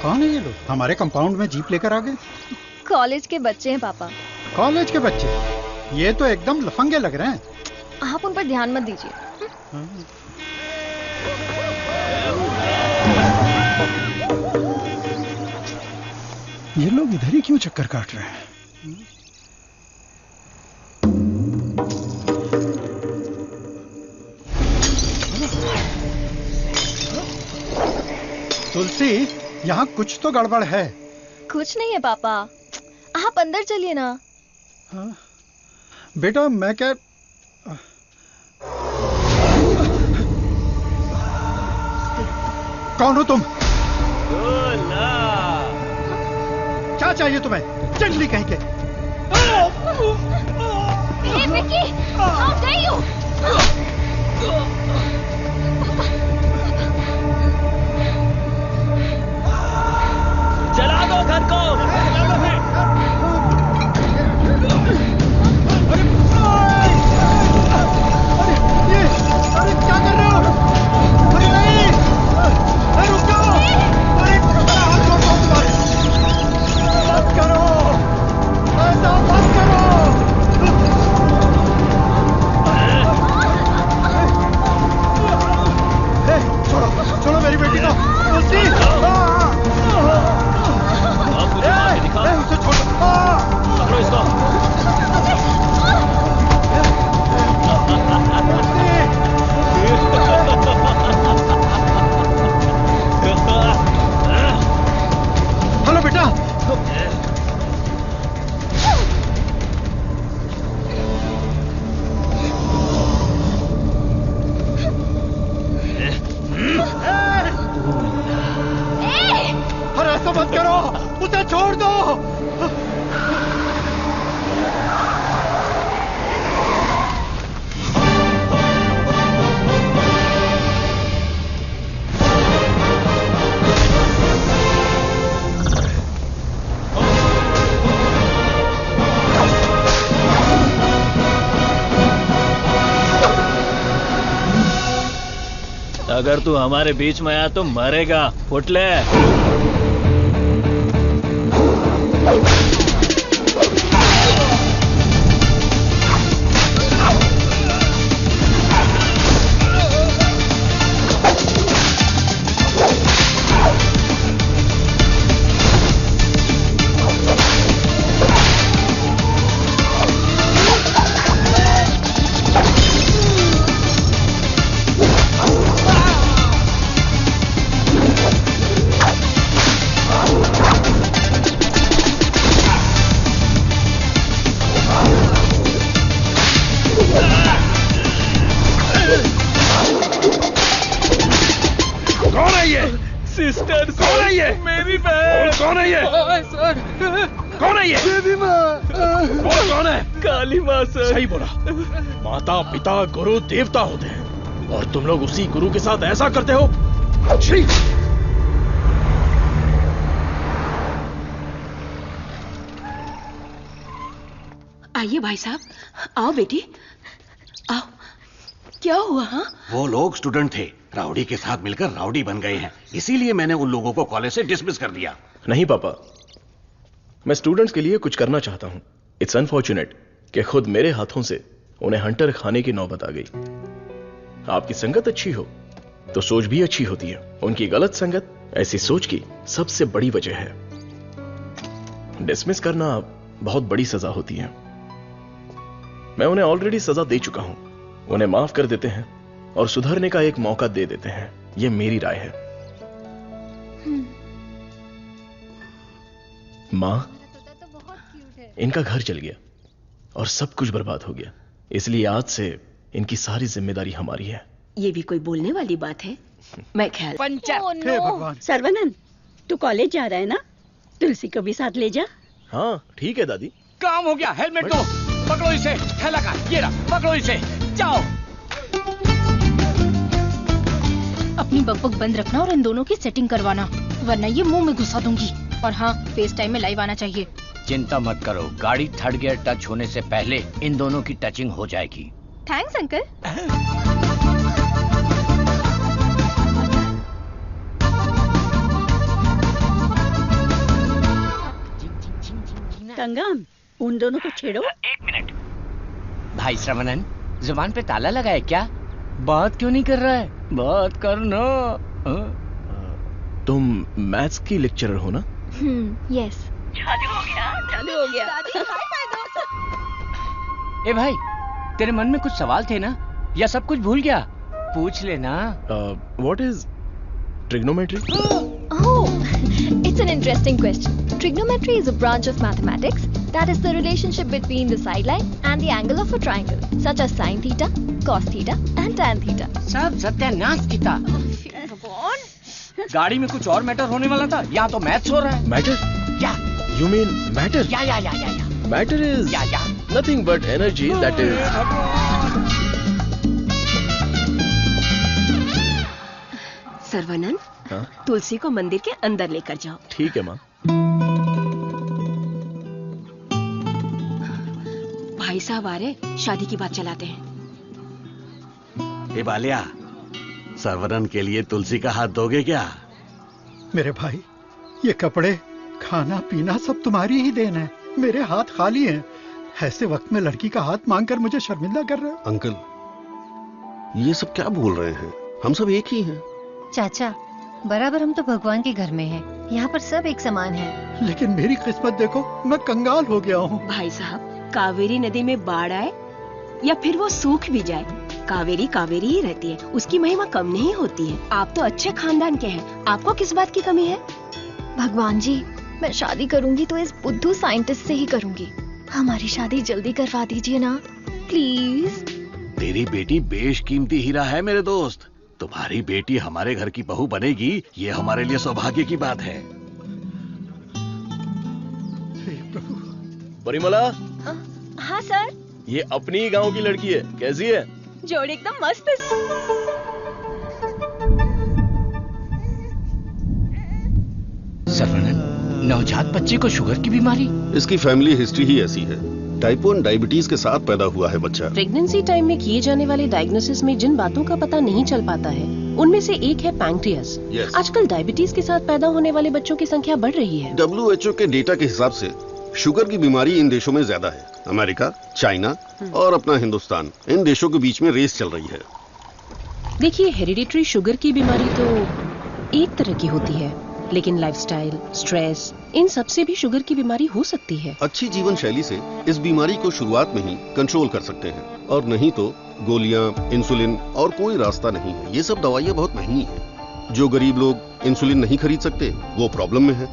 कौन है ये लोग? हमारे कंपाउंड में जीप लेकर आ गए। कॉलेज के बच्चे हैं पापा। कॉलेज के बच्चे? ये तो एकदम लफंगे लग रहे हैं। आप उन पर ध्यान मत दीजिए। ये लोग इधर ही क्यों चक्कर काट रहे हैं? तुलसी, यहाँ कुछ तो गड़बड़ है। कुछ नहीं है पापा, आप अंदर चलिए ना। हाँ? बेटा मैं क्या कौन हो तुम? क्या चाहिए तुम्हें? जंगली कहीं के। Vicky, how dare you? जला दो घर को। अरे क्या कर रहे हो? अरे नहीं, अरे रुक जाओ। अरे हाथ छोड़ दो तुम्हारे। बंद करो, ऐसा बंद करो। छोड़ो छोड़ो मेरी बेटी को। तुलसी उसे छोड़ो। पकड़ो इसको। हेलो बेटा। अरे ऐसा मत करो, उसे छोड़ दो। अगर तू हमारे बीच में आया तो मरेगा, फुटले। सिस्टर, कौन है ये? मेरी बहन। कौन है ये? सर। कौन है ये? देवी माँ। कौन है? काली माँ सर। सही बोला। माता पिता गुरु देवता होते हैं और तुम लोग उसी गुरु के साथ ऐसा करते हो। छी! आइए भाई साहब, आओ बेटी, आओ। क्या हुआ? हाँ, वो लोग स्टूडेंट थे, राउडी के साथ मिलकर राउडी बन गए हैं, इसीलिए मैंने उन लोगों को कॉलेज से डिसमिस कर दिया। नहीं पापा, मैं स्टूडेंट्स के लिए कुछ करना चाहता हूं। इट्स अनफॉर्चुनेट कि खुद मेरे हाथों से उन्हें हंटर खाने की नौबत आ गई। आपकी संगत अच्छी हो तो सोच भी अच्छी होती है। उनकी गलत संगत ऐसी सोच की सबसे बड़ी वजह है। डिसमिस करना बहुत बड़ी सजा होती है। मैं उन्हें ऑलरेडी सजा दे चुका हूं। उन्हें माफ कर देते हैं और सुधरने का एक मौका दे देते हैं। यह मेरी राय है। मां, इनका घर जल गया और सब कुछ बर्बाद हो गया, इसलिए आज से इनकी सारी जिम्मेदारी हमारी है। ये भी कोई बोलने वाली बात है? मैं ख्याल हे भगवान। सर्वनंद, तू कॉलेज जा रहा है ना? तुलसी को भी साथ ले जा। हाँ ठीक है दादी। काम हो गया। हेलमेट दो, पकड़ो इसे। थैला का ये रहा, पकड़ो इसे, जाओ। अपनी बकबक बंद रखना और इन दोनों की सेटिंग करवाना, वरना ये मुंह में घुसा दूंगी। और हाँ, फेस टाइम में लाइव आना चाहिए। चिंता मत करो, गाड़ी थर्ड गियर टच होने से पहले इन दोनों की टचिंग हो जाएगी। Thanks uncle. कंगम, उन दोनों को छेड़ो। 1 मिनट। भाई श्रवणन, जुबान पे ताला लगा है क्या? बात क्यों नहीं कर रहा है? बात करना। तुम मैथ्स की लेक्चरर हो ना? यस। चालू हो गया, चालू हो गया। ए भाई, तेरे मन में कुछ सवाल थे ना, या सब कुछ भूल गया? पूछ लेना। What is trigonometry? Oh, it's an interesting question. Trigonometry is a branch of mathematics that is the relationship between the sideline and the angle of a triangle, such as sin theta, cos theta, and tan theta. सब सत्यानाश की था। गाड़ी में कुछ और matter होने वाला था, यहाँ तो मैथ्स हो रहा है। मैटर? या You mean matter? या Matter is nothing but energy that is Sarbananda, हाँ? तुलसी को मंदिर के अंदर लेकर जाओ। ठीक है माँ। भाई साहब आ रहे, शादी की बात चलाते हैं। ए बालिया, सर्वनन के लिए तुलसी का हाथ दोगे क्या? मेरे भाई, ये कपड़े, खाना पीना सब तुम्हारी ही देन है। मेरे हाथ खाली हैं। ऐसे वक्त में लड़की का हाथ मांगकर मुझे शर्मिंदा कर रहे हो। अंकल, ये सब क्या बोल रहे हैं? हम सब एक ही हैं। चाचा, बराबर हम तो भगवान के घर में हैं। यहाँ पर सब एक समान है। लेकिन मेरी किस्मत देखो, मैं कंगाल हो गया हूँ। भाई साहब, कावेरी नदी में बाढ़ आए या फिर वो सूख भी जाए, कावेरी कावेरी ही रहती है। उसकी महिमा कम नहीं होती है। आप तो अच्छे खानदान के हैं, आपको किस बात की कमी है? भगवान जी, मैं शादी करूंगी तो इस बुद्धू साइंटिस्ट से ही करूंगी। हमारी शादी जल्दी करवा दीजिए ना, प्लीज। तेरी बेटी बेशकीमती हीरा है मेरे दोस्त। तुम्हारी बेटी हमारे घर की बहू बनेगी, ये हमारे लिए सौभाग्य की बात है। परिमला। हाँ सर। ये अपनी ही गांव की लड़की है, कैसी है? जोड़ी एकदम मस्त है। सर्वनन, नवजात बच्चे को शुगर की बीमारी? इसकी फैमिली हिस्ट्री ही ऐसी है। टाइप 1 डायबिटीज के साथ पैदा हुआ है बच्चा। प्रेगनेंसी टाइम में किए जाने वाले डायग्नोसिस में जिन बातों का पता नहीं चल पाता है, उनमें से एक है पैंक्रियास। आजकल डायबिटीज के साथ पैदा होने वाले बच्चों की संख्या बढ़ रही है। WHO के डेटा के हिसाब से शुगर की बीमारी इन देशों में ज्यादा है। अमेरिका, चाइना और अपना हिंदुस्तान, इन देशों के बीच में रेस चल रही है। देखिए, हेरिडिटरी शुगर की बीमारी तो एक तरह की होती है, लेकिन लाइफस्टाइल, स्ट्रेस, इन सब से भी शुगर की बीमारी हो सकती है। अच्छी जीवन शैली से इस बीमारी को शुरुआत में ही कंट्रोल कर सकते हैं, और नहीं तो गोलियां, इंसुलिन और कोई रास्ता नहीं है। ये सब दवाइयां बहुत महंगी हैं। जो गरीब लोग इंसुलिन नहीं खरीद सकते, वो प्रॉब्लम में है।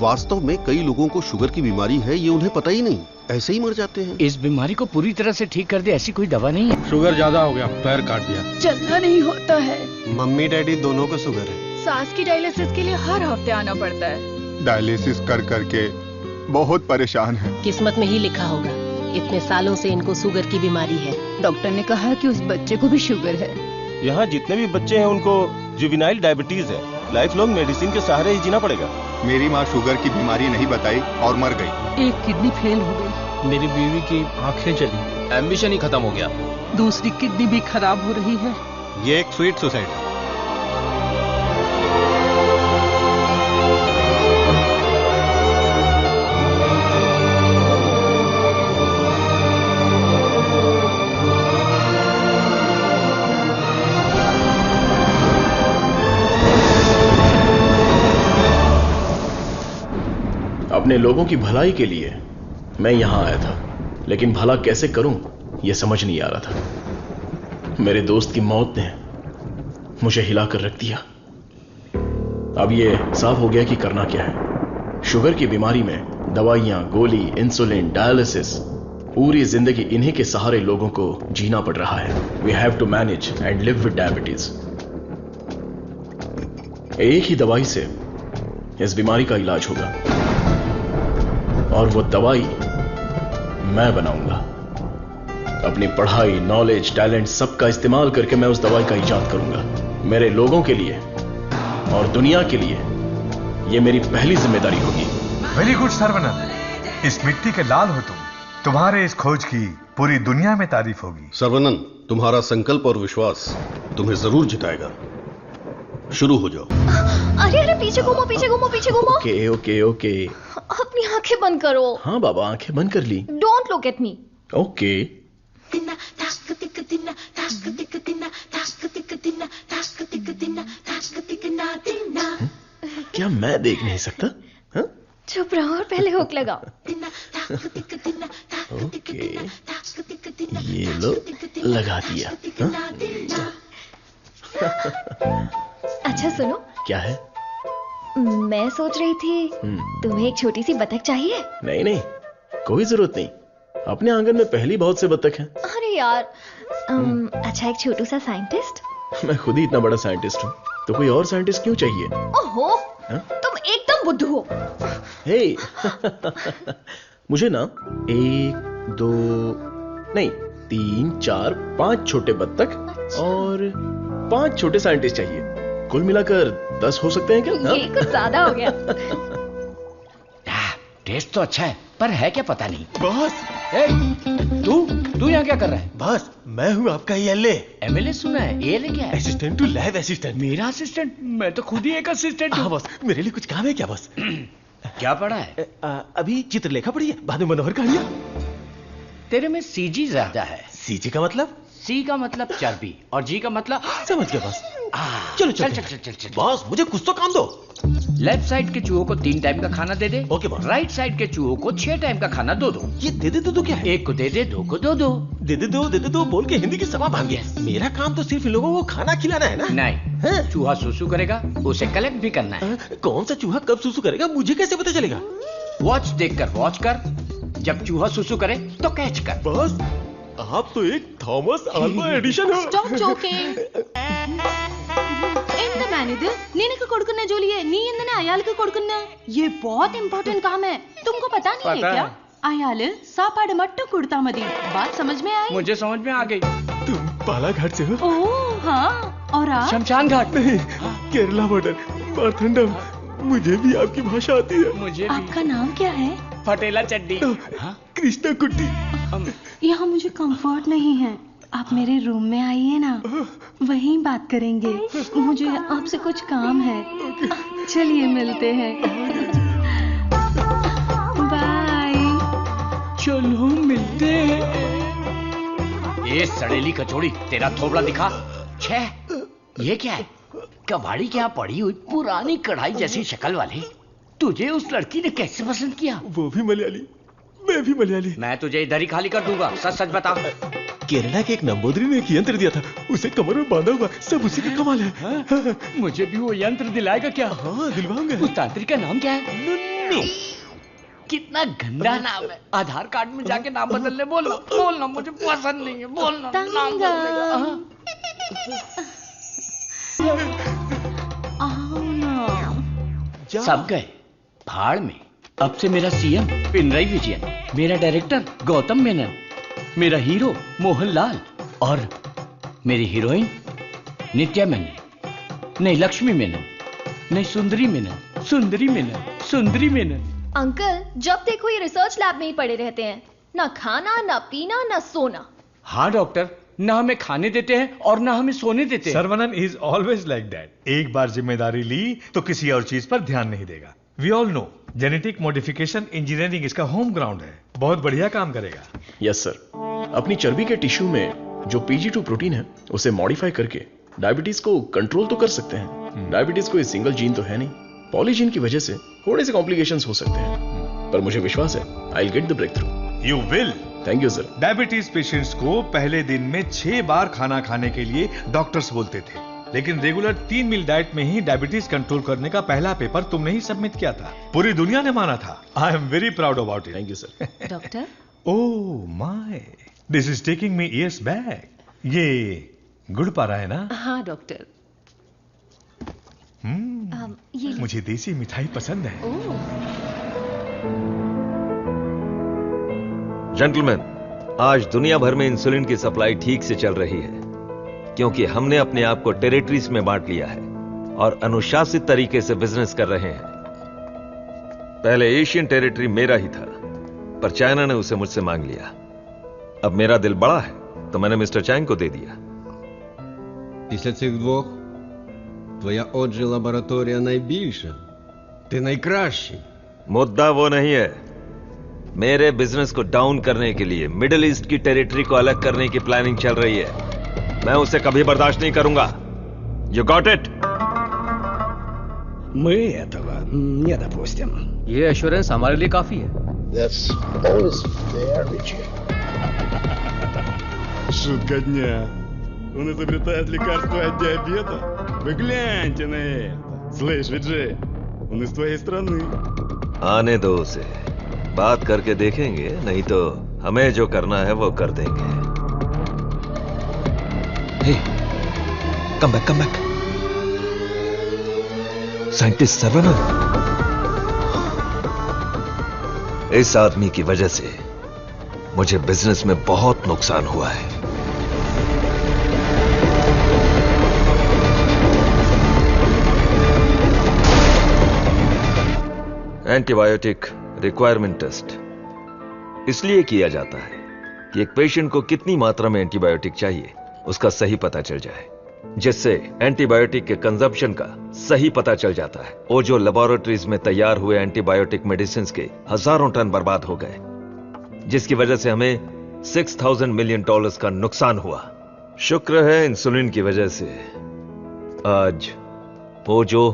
वास्तव में कई लोगों को शुगर की बीमारी है, ये उन्हें पता ही नहीं, ऐसे ही मर जाते हैं। इस बीमारी को पूरी तरह से ठीक कर दे ऐसी कोई दवा नहीं है। शुगर ज्यादा हो गया, पैर काट दिया। चलना नहीं होता है। मम्मी डैडी दोनों को शुगर है। सास की डायलिसिस के लिए हर हफ्ते आना पड़ता है। डायलिसिस कर करके बहुत परेशान है। किस्मत में ही लिखा होगा, इतने सालों से इनको शुगर की बीमारी है। डॉक्टर ने कहा कि उस बच्चे को भी शुगर है। यहाँ जितने भी बच्चे हैं उनको जुवेनाइल डायबिटीज है। लाइफ लॉन्ग मेडिसिन के सहारे ही जीना पड़ेगा। मेरी माँ शुगर की बीमारी नहीं बताई और मर गई। एक किडनी फेल हो गई। मेरी बीवी की आंखें चली, एम्बिशन ही खत्म हो गया। दूसरी किडनी भी खराब हो रही है। ये एक स्वीट सुसाइड है। अपने लोगों की भलाई के लिए मैं यहां आया था, लेकिन भला कैसे करूं यह समझ नहीं आ रहा था। मेरे दोस्त की मौत ने मुझे हिलाकर रख दिया। अब यह साफ हो गया कि करना क्या है। शुगर की बीमारी में दवाइयां, गोली, इंसुलिन, डायलिसिस, पूरी जिंदगी इन्हीं के सहारे लोगों को जीना पड़ रहा है। We have to manage and live with diabetes. एक ही दवाई से इस बीमारी का इलाज होगा, और वो दवाई मैं बनाऊंगा। अपनी पढ़ाई, नॉलेज, टैलेंट सबका इस्तेमाल करके मैं उस दवाई का इजाद करूंगा। मेरे लोगों के लिए और दुनिया के लिए ये मेरी पहली जिम्मेदारी होगी। वेरी गुड सर्वनन, इस मिट्टी के लाल हो तुम। तुम्हारे इस खोज की पूरी दुनिया में तारीफ होगी। सर्वनन, तुम्हारा संकल्प और विश्वास तुम्हें जरूर जिताएगा। शुरू हो जाओ। अरे अरे, पीछे घूमो, पीछे घूमो, पीछे घूमो। Okay okay okay. अपनी आंखें बंद करो। हाँ बाबा, आंखें बंद कर ली। Don't look at me. Okay. क्या मैं देख नहीं सकता? हा? चुप रहो और पहले हुक लगाओ। ओके, ये लो, लगा दिया। अच्छा सुनो। क्या है? मैं सोच रही थी तुम्हें एक छोटी सी बतख चाहिए? नहीं नहीं, कोई जरूरत नहीं। अपने आंगन में पहली बहुत से बतख हैं। अरे यार, अच्छा एक छोटू सा साइंटिस्ट। मैं खुद ही इतना बड़ा साइंटिस्ट हूँ, तो कोई और साइंटिस्ट क्यों चाहिए? ओहो, तुम एकदम बुद्धू हो। हे, मुझे ना 1, 2 नहीं 3, 4, 5 छोटे बत्तख और 5 छोटे साइंटिस्ट चाहिए। कुल मिलाकर 10 हो सकते हैं क्या? ये कुछ ज्यादा हो गया। टेस्ट तो अच्छा है, पर है क्या पता नहीं। बॉस, तू यहाँ क्या कर रहा है? बॉस, मैं हूँ आपका एएलए। एमएलए सुना है? एएलए क्या है? Assistant to lab assistant. मेरा असिस्टेंट? मैं तो खुद ही एक असिस्टेंट हूँ। हाँ बॉस, मेरे लिए कुछ काम है क्या बॉस? क्या पढ़ा है? अभी चित्रलेखा पढ़ी है, बाद में मनोहर कहानियां। तेरे में सीजी ज्यादा है। सीजी का मतलब? सी का मतलब चर्बी और जी का मतलब समझ गया बॉस। चलो चल। बॉस, मुझे कुछ तो काम दो। लेफ्ट साइड के चूहों को 3 टाइम का खाना दे दे। Okay boss. राइट साइड के चूहों को 6 टाइम का खाना दो। ये दे दे दो क्या है? एक को दे दे, 2 को दो। दे दे दो बोल के हिंदी की सभा भांग गया। मेरा काम तो सिर्फ इन लोगों को खाना खिलाना है ना? नहीं, चूहा सुसु करेगा, उसे कलेक्ट भी करना है। कौन सा चूहा कब सुसु करेगा मुझे कैसे पता चलेगा? वॉच देखकर वॉच कर, जब चूहा सुसु करे तो कैच कर। बॉस, आप तो एक थॉमस अल्वा एडिशन हो। Stop joking. ఎంత మేనేది నేనక కొడుకున్నా జోలియే నీ ఎందనే అయాలకు కొడుకున్నా ये बहुत इंपॉर्टेंट काम है, तुमको पता नहीं है क्या? अयाल सापाड़ मट्टू कुड़ता मदी, बात समझ में आई? मुझे समझ में आ गई। तुम बालाघाट से हो? ओह हाँ, और आप? शमशान घाट। नहीं, केरला बॉर्डर, मारथंडम। मुझे भी आपकी भाषा आती है। मुझे भी। आपका नाम क्या है? फटेला चड्डी। कृष्णा कुट्टी। यहाँ मुझे कंफर्ट नहीं है, आप मेरे रूम में आइए ना, वहीं बात करेंगे। मुझे आपसे कुछ काम है। चलिए मिलते हैं। बाय। चलो मिलते हैं। ये सड़ेली कचौड़ी, तेरा थोबड़ा दिखा। छह, ये क्या है? कबाड़ी क्या पड़ी हुई पुरानी कढ़ाई जैसी शक्ल वाली। तुझे उस लड़की ने कैसे पसंद किया? वो भी मलयाली, मैं भी मलयाली। मैं तुझे इधर ही खाली कर दूंगा, सच बता। केरला के एक नंबोदरी ने एक यंत्र दिया था, उसे कमर में बांधा हुआ, सब उसी का कमाल है। मुझे भी वो यंत्र दिलाएगा क्या? हाँ, दिलवाऊंगा। उस तांत्रिक का नाम क्या है? नुन्नू। कितना गंदा नाम है। आधार कार्ड में जाके नाम बदलने बोलना मुझे पसंद नहीं है। बोलना नाम बदलेगा। सब गए भाड़ में। अब से मेरा सीएम पिनराई विजयन, मेरा डायरेक्टर गौतम मेनन, मेरा हीरो मोहनलाल और मेरी हीरोइन नित्या मेनन, नहीं लक्ष्मी मेनन, नहीं सुंदरी मेनन। अंकल, जब देखो ये रिसर्च लैब में ही पड़े रहते हैं, ना खाना, ना पीना, ना सोना। हाँ डॉक्टर, ना हमें खाने देते हैं और ना हमें सोने देते हैं। Saravanan is always like that. एक बार जिम्मेदारी ली तो किसी और चीज पर ध्यान नहीं देगा। We all know genetic modification engineering इसका होम ग्राउंड है, बहुत बढ़िया काम करेगा। Yes sir. अपनी चर्बी के टिश्यू में जो PG2 प्रोटीन है उसे मॉडिफाई करके डायबिटीज को कंट्रोल तो कर सकते हैं। डायबिटीज कोई सिंगल जीन तो है नहीं, पॉलीजीन की वजह से थोड़े से कॉम्प्लिकेशंस हो सकते हैं, पर मुझे विश्वास है I will get the breakthrough. You will. Thank you sir. Diabetes patients को पहले दिन में 6 बार खाना खाने के लिए डॉक्टर्स बोलते थे, लेकिन रेगुलर 3 मील डाइट में ही डायबिटीज कंट्रोल करने का पहला पेपर तुमने ही सबमिट किया था। पूरी दुनिया ने माना था। आई am very proud about it. Thank you sir. Doctor, oh my, this is taking me years back. ये गुड़ पारा है ना? हाँ डॉक्टर। मुझे देसी मिठाई पसंद है। जेंटलमैन, आज दुनिया भर में इंसुलिन की सप्लाई ठीक से चल रही है क्योंकि हमने अपने आप को टेरिटरीज में बांट लिया है और अनुशासित तरीके से बिजनेस कर रहे हैं। पहले एशियन टेरिटरी मेरा ही था, पर चाइना ने उसे मुझसे मांग लिया। अब मेरा दिल बड़ा है तो मैंने मिस्टर चैंग को दे दिया। Після цих двох твоя отже лабораторія найбільша. Ти найкращий. मुद्दा वो नहीं है। मेरे बिजनेस को डाउन करने के लिए मिडिल ईस्ट की टेरिटरी को अलग करने की प्लानिंग चल रही है। मैं उसे कभी बर्दाश्त नहीं करूंगा। You got it? Мы этого не допустим. ये एश्योरेंस हमारे लिए काफी है। That's always fair, Richie. Шутка дня. Он изобретает лекарство от диабета? Вы гляньте на это. Слышь, Виджей, он из твоей страны. आने दो उसे, बात करके देखेंगे, नहीं तो हमें जो करना है वो कर देंगे। Hey, come back. Scientist Saravanan. इस आदमी की वजह से मुझे बिजनेस में बहुत नुकसान हुआ है। एंटीबायोटिक रिक्वायरमेंट टेस्ट इसलिए किया जाता है कि एक पेशेंट को कितनी मात्रा में एंटीबायोटिक चाहिए उसका सही पता चल जाए, जिससे एंटीबायोटिक के कंजप्शन का सही पता चल जाता है। और जो लेबोरेटरीज में तैयार हुए एंटीबायोटिक मेडिसिन के हजारों टन बर्बाद हो गए, जिसकी वजह से हमें $6,000 मिलियन का नुकसान हुआ। शुक्र है इंसुलिन की वजह से आज वो जो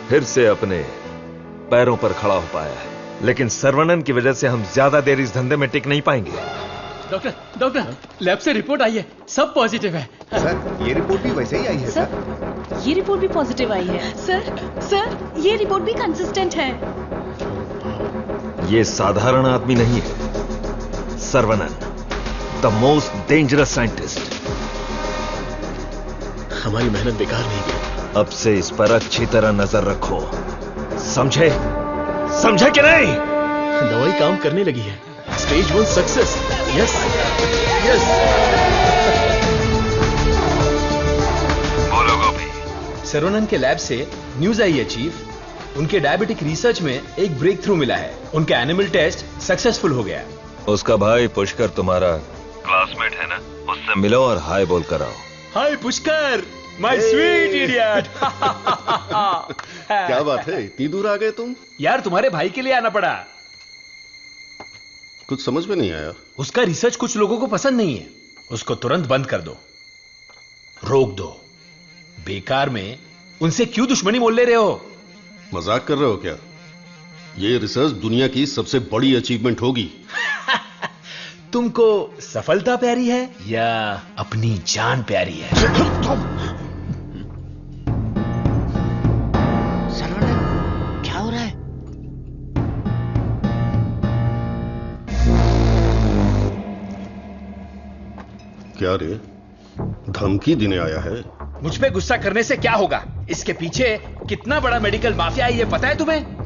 फिर से अपने पैरों पर खड़ा हो पाया है, लेकिन सर्वनन की वजह से हम ज्यादा देर इस धंधे में टिक नहीं पाएंगे। डॉक्टर, लैब से रिपोर्ट आई है, सब पॉजिटिव है। सर, ये रिपोर्ट भी वैसे ही आई है सर। ये रिपोर्ट भी पॉजिटिव आई है। सर, ये रिपोर्ट भी कंसिस्टेंट है। ये साधारण आदमी नहीं है, Saravanan, the most dangerous scientist. हमारी मेहनत बेकार नहीं गई। अब से इस पर अच्छी तरह नजर रखो, समझे कि नहीं? दवाई काम करने लगी है। Stage 1 success. यस। बोलो गोपी। सर्वनन के लैब से न्यूज आई है चीफ, उनके डायबिटिक रिसर्च में एक ब्रेक थ्रू मिला है। उनका एनिमल टेस्ट सक्सेसफुल हो गया। उसका भाई पुष्कर तुम्हारा क्लासमेट है ना, उससे मिलो और हाय बोल कर आओ। हाय पुष्कर, माय स्वीट इडियट। क्या बात है, इतनी दूर आ गए तुम? यार तुम्हारे भाई के लिए आना पड़ा। कुछ समझ में नहीं आया। उसका रिसर्च कुछ लोगों को पसंद नहीं है, उसको तुरंत बंद कर दो, रोक दो। बेकार में उनसे क्यों दुश्मनी मोल ले रहे हो? मजाक कर रहे हो क्या? ये रिसर्च दुनिया की सबसे बड़ी अचीवमेंट होगी। तुमको सफलता प्यारी है या अपनी जान प्यारी है? सर्वनन, क्या हो रहा है? क्या रे, धमकी देने आया है? मुझ पे गुस्सा करने से क्या होगा? इसके पीछे कितना बड़ा मेडिकल माफिया है ये पता है तुम्हें?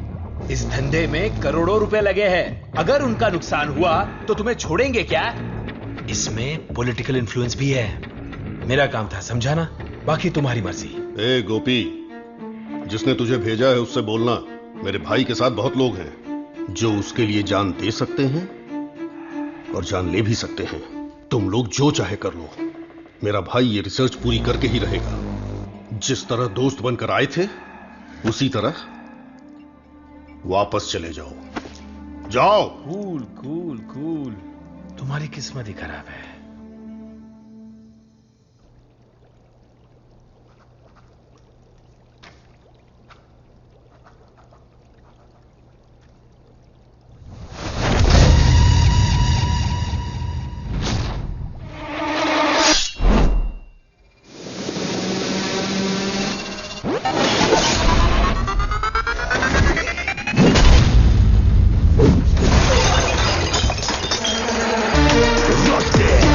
इस धंधे में करोड़ों रुपए लगे हैं। अगर उनका नुकसान हुआ तो तुम्हें छोड़ेंगे क्या? इसमें पॉलिटिकल इन्फ्लुएंस भी है। मेरा काम था समझाना, बाकी तुम्हारी मर्जी। ए गोपी, जिसने तुझे भेजा है उससे बोलना मेरे भाई के साथ बहुत लोग हैं जो उसके लिए जान दे सकते हैं और जान ले भी सकते हैं। तुम लोग जो चाहे कर लो, मेरा भाई ये रिसर्च पूरी करके ही रहेगा। जिस तरह दोस्त बनकर आए थे उसी तरह वापस चले जाओ। कूल। तुम्हारी किस्मत ही खराब है। Lost it!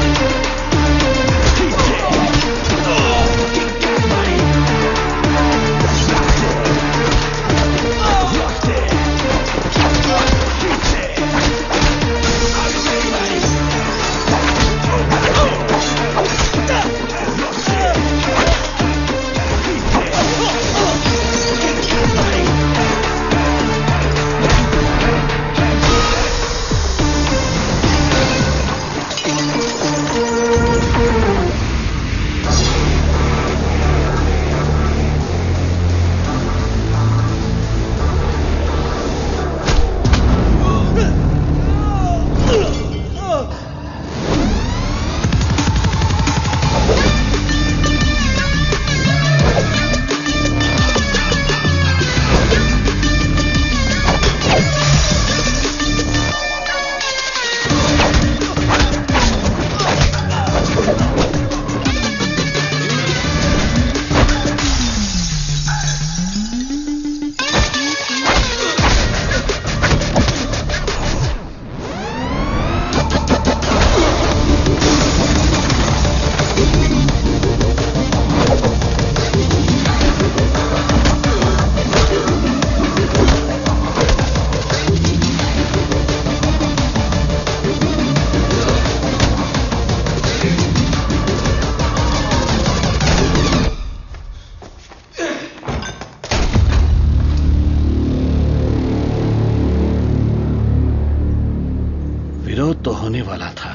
होने वाला था,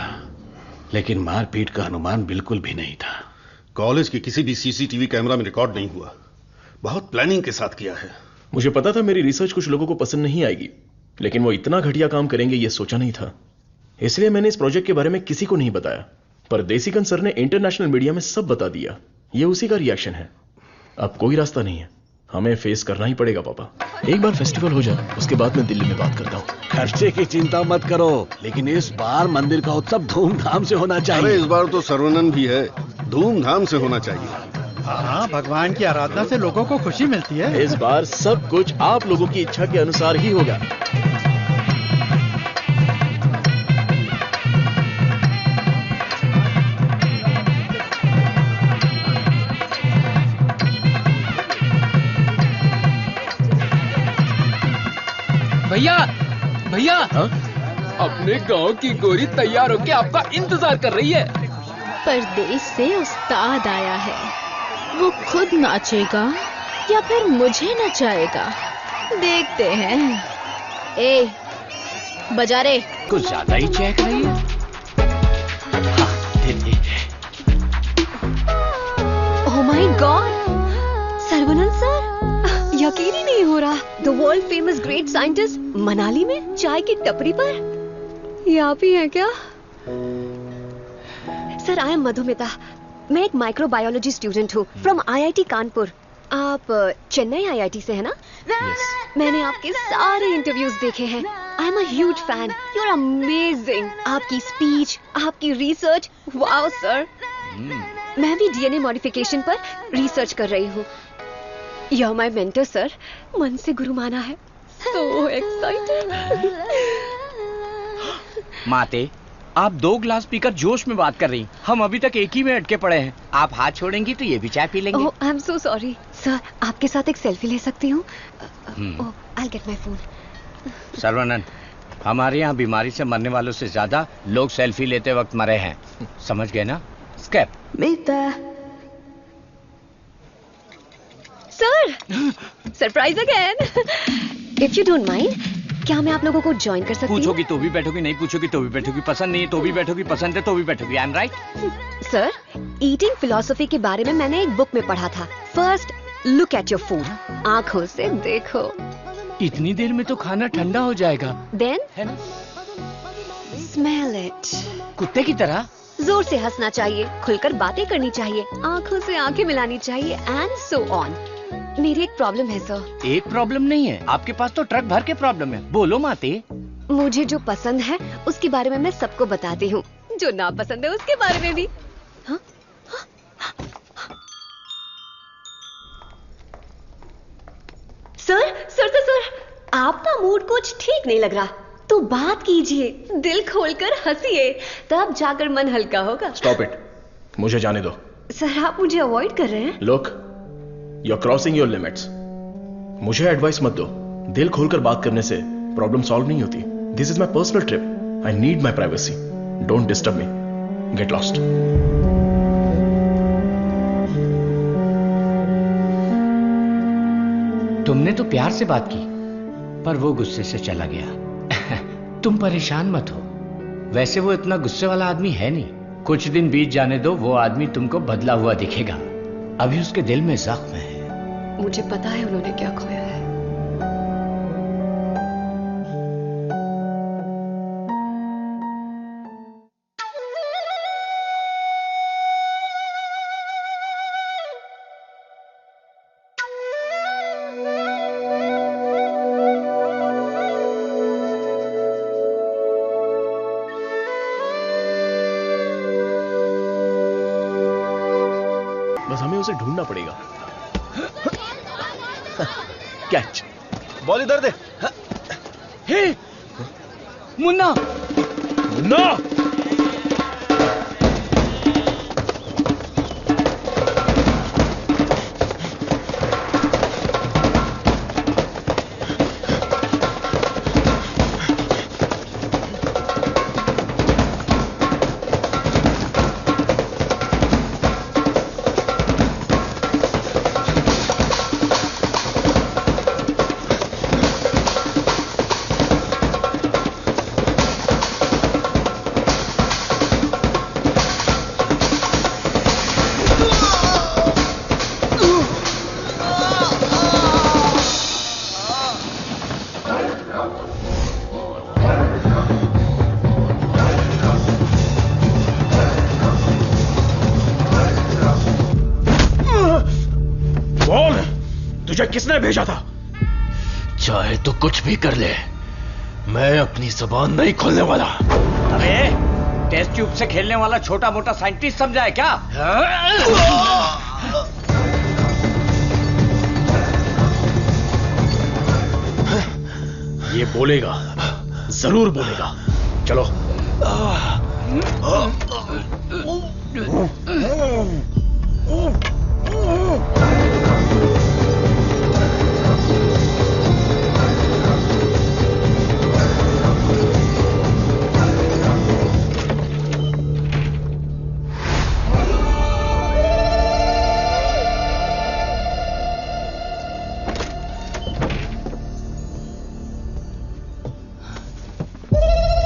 लेकिन मारपीट का अनुमान बिल्कुल भी नहीं था। कॉलेज के किसी भी सीसीटीवी कैमरा में रिकॉर्ड नहीं हुआ। बहुत प्लानिंग के साथ किया है। मुझे पता था मेरी रिसर्च कुछ लोगों को पसंद नहीं आएगी, लेकिन वो इतना घटिया काम करेंगे ये सोचा नहीं था। इसलिए मैंने इस प्रोजेक्ट के बारे में किसी को नहीं बताया, पर देसिकन सर ने इंटरनेशनल मीडिया में सब बता दिया। ये उसी का रिएक्शन है। अब कोई रास्ता नहीं है, हमें फेस करना ही पड़ेगा पापा। एक बार फेस्टिवल हो जाए उसके बाद मैं दिल्ली में बात करता हूँ। खर्चे की चिंता मत करो, लेकिन इस बार मंदिर का उत्सव धूमधाम से होना चाहिए। अरे इस बार तो सर्वनन भी है, धूमधाम से होना चाहिए। हाँ, भगवान की आराधना से लोगों को खुशी मिलती है। इस बार सब कुछ आप लोगों की इच्छा के अनुसार ही होगा। भैया भैया, अपने गांव की गोरी तैयार होके आपका इंतजार कर रही है। परदेश से उस्ताद आया है, वो खुद नाचेगा या फिर मुझे नचाएगा, देखते हैं। ए, बजा रे। कुछ ज्यादा ही चहक रही है। Oh my God, Saravanan sir, यकीन ही नहीं हो रहा। The world famous great scientist Manali में चाय की टपरी पर। ये आप ही हैं क्या? Sir, I M Madhumita. मैं एक माइक्रोबायोलॉजी स्टूडेंट हूँ फ्रॉम IIT कानपुर। आप चेन्नई IIT से है ना? Yes. मैंने आपके सारे इंटरव्यूज देखे हैं। I am a huge fan. You are amazing. आपकी स्पीच, आपकी रिसर्च, वाओ सर। मैं भी DNA मॉडिफिकेशन पर रिसर्च कर रही हूँ। You are my mentor sir. मन से गुरु माना है। So excited. माते, आप 2 ग्लास पीकर जोश में बात कर रही। हम अभी तक एक ही में अटके पड़े हैं। आप हाथ छोड़ेंगी तो ये भी चाय पी लेंगे। Oh, I am so sorry sir. आपके साथ एक सेल्फी ले सकती हूँ? Oh, I get my phone. Saravanan, हमारे यहाँ बीमारी से मरने वालों से ज्यादा लोग सेल्फी लेते वक्त मरे हैं। समझ गए ना? Escape. Sir, surprise again. If you don't mind, क्या मैं आप लोगों को ज्वाइन कर सकती हूँ? पूछोगी तो भी बैठोगी, नहीं पूछोगी तो भी बैठोगी, पसंद नहीं है तो भी बैठोगी, पसंद है तो भी बैठोगी। I am right? Sir, eating philosophy के बारे में मैंने एक बुक में पढ़ा था। First look at your food, आंखों से देखो। इतनी देर में तो खाना ठंडा हो जाएगा। Then smell it. कुत्ते की तरह जोर से हंसना चाहिए, खुलकर बातें करनी चाहिए, आंखों से आंखें मिलानी चाहिए, एंड सो ऑन। मेरी एक प्रॉब्लम है सर। एक प्रॉब्लम नहीं है, आपके पास तो ट्रक भर के प्रॉब्लम है। बोलो माते। मुझे जो पसंद है उसके बारे में मैं सबको बताती हूँ, जो ना पसंद है उसके बारे में भी। हाँ? सर, आपका मूड कुछ ठीक नहीं लग रहा, तो बात कीजिए, दिल खोलकर हंसिए, तब जाकर मन हल्का होगा। स्टॉप इट, मुझे जाने दो। सर, आप मुझे अवॉइड कर रहे हैं। Look, you are crossing your limits. मुझे एडवाइस मत दो। दिल खोलकर बात करने से प्रॉब्लम सॉल्व नहीं होती। This is my personal trip. I need my privacy. Don't disturb me. Get lost. तुमने तो प्यार से बात की, पर वो गुस्से से चला गया। तुम परेशान मत हो, वैसे वो इतना गुस्से वाला आदमी है नहीं। कुछ दिन बीत जाने दो, वो आदमी तुमको बदला हुआ दिखेगा। अभी उसके दिल में जख्म है। मुझे पता है उन्होंने क्या खोया है। बस हमें उसे ढूंढना पड़ेगा। कैच। बॉल इधर दे। हे मुन्ना, मुन्ना! तुझे किसने भेजा था? चाहे तो कुछ भी कर ले, मैं अपनी जुबान नहीं खोलने वाला। अबे टेस्ट ट्यूब से खेलने वाला छोटा मोटा साइंटिस्ट समझा है क्या? ये बोलेगा, जरूर बोलेगा। चलो।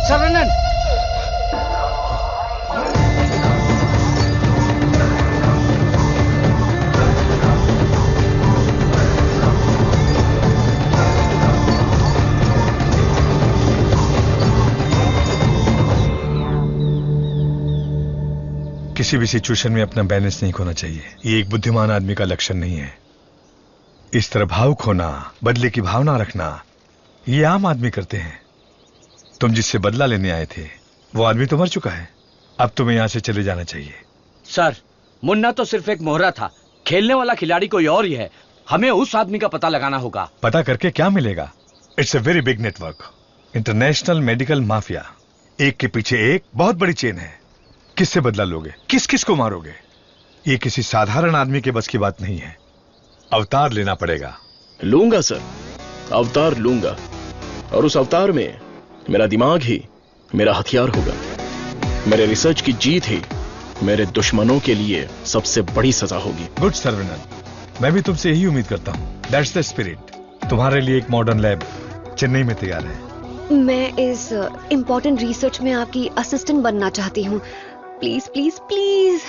सर्वनन, किसी भी सिचुएशन में अपना बैलेंस नहीं खोना चाहिए। ये एक बुद्धिमान आदमी का लक्षण नहीं है। इस तरह भावुक होना, बदले की भावना रखना, ये आम आदमी करते हैं। तुम जिससे बदला लेने आए थे वो आदमी तो मर चुका है। अब तुम्हें यहां से चले जाना चाहिए। सर, मुन्ना तो सिर्फ एक मोहरा था, खेलने वाला खिलाड़ी कोई और ही है। हमें उस आदमी का पता लगाना होगा। पता करके क्या मिलेगा? It's a very big network, international medical mafia. एक के पीछे एक बहुत बड़ी चेन है। किससे बदला लोगे? किस किस को मारोगे? ये किसी साधारण आदमी के बस की बात नहीं है। अवतार लेना पड़ेगा। लूंगा सर, अवतार लूंगा, और उस अवतार में मेरा दिमाग ही मेरा हथियार होगा। मेरे रिसर्च की जीत ही मेरे दुश्मनों के लिए सबसे बड़ी सजा होगी। गुड सर्वनन, मैं भी तुमसे यही उम्मीद करता हूं। That's the spirit. तुम्हारे लिए एक मॉडर्न लैब चेन्नई में तैयार है। मैं इस इम्पोर्टेंट रिसर्च में आपकी असिस्टेंट बनना चाहती हूँ। Please please please.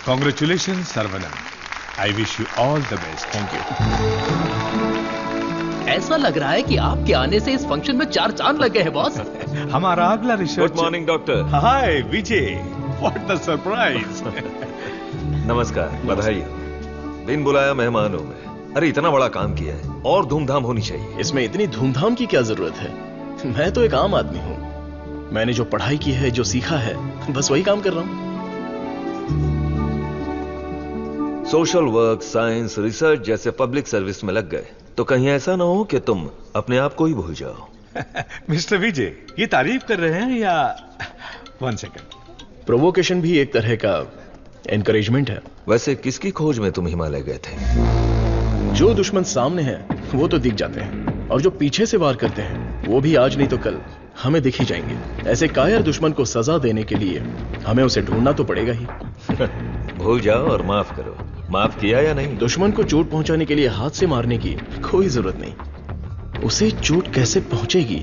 Congratulations, Sarvanan. I wish you all the best. Thank you. ऐसा लग रहा है कि आपके आने से इस फंक्शन में 4 चांद लगे हैं बॉस। हमारा अगला research. Good morning doctor. Hi Vijay, what the surprise. नमस्कार, बधाई। बिन बुलाया मेहमान हूं मैं। अरे इतना बड़ा काम किया है और धूमधाम होनी चाहिए। इसमें इतनी धूमधाम की क्या जरूरत है? मैं तो एक आम आदमी हूँ। मैंने जो पढ़ाई की है, जो सीखा है, बस वही काम कर रहा हूँ। सोशल वर्क, साइंस, रिसर्च जैसे पब्लिक सर्विस में लग गए तो कहीं ऐसा ना हो कि तुम अपने आप को ही भूल जाओ। मिस्टर विजय, ये तारीफ कर रहे हैं या? 1 सेकंड। प्रोवोकेशन भी एक तरह का एनकरेजमेंट है। वैसे किसकी खोज में तुम हिमालय गए थे? जो दुश्मन सामने हैं वो तो दिख जाते हैं, और जो पीछे से वार करते हैं वो भी आज नहीं तो कल हमें दिख ही जाएंगे। ऐसे कायर दुश्मन को सजा देने के लिए हमें उसे ढूंढना तो पड़ेगा ही। भूल जाओ और माफ करो। माफ किया या नहीं? दुश्मन को चोट पहुंचाने के लिए हाथ से मारने की कोई जरूरत नहीं। उसे चोट कैसे पहुंचेगी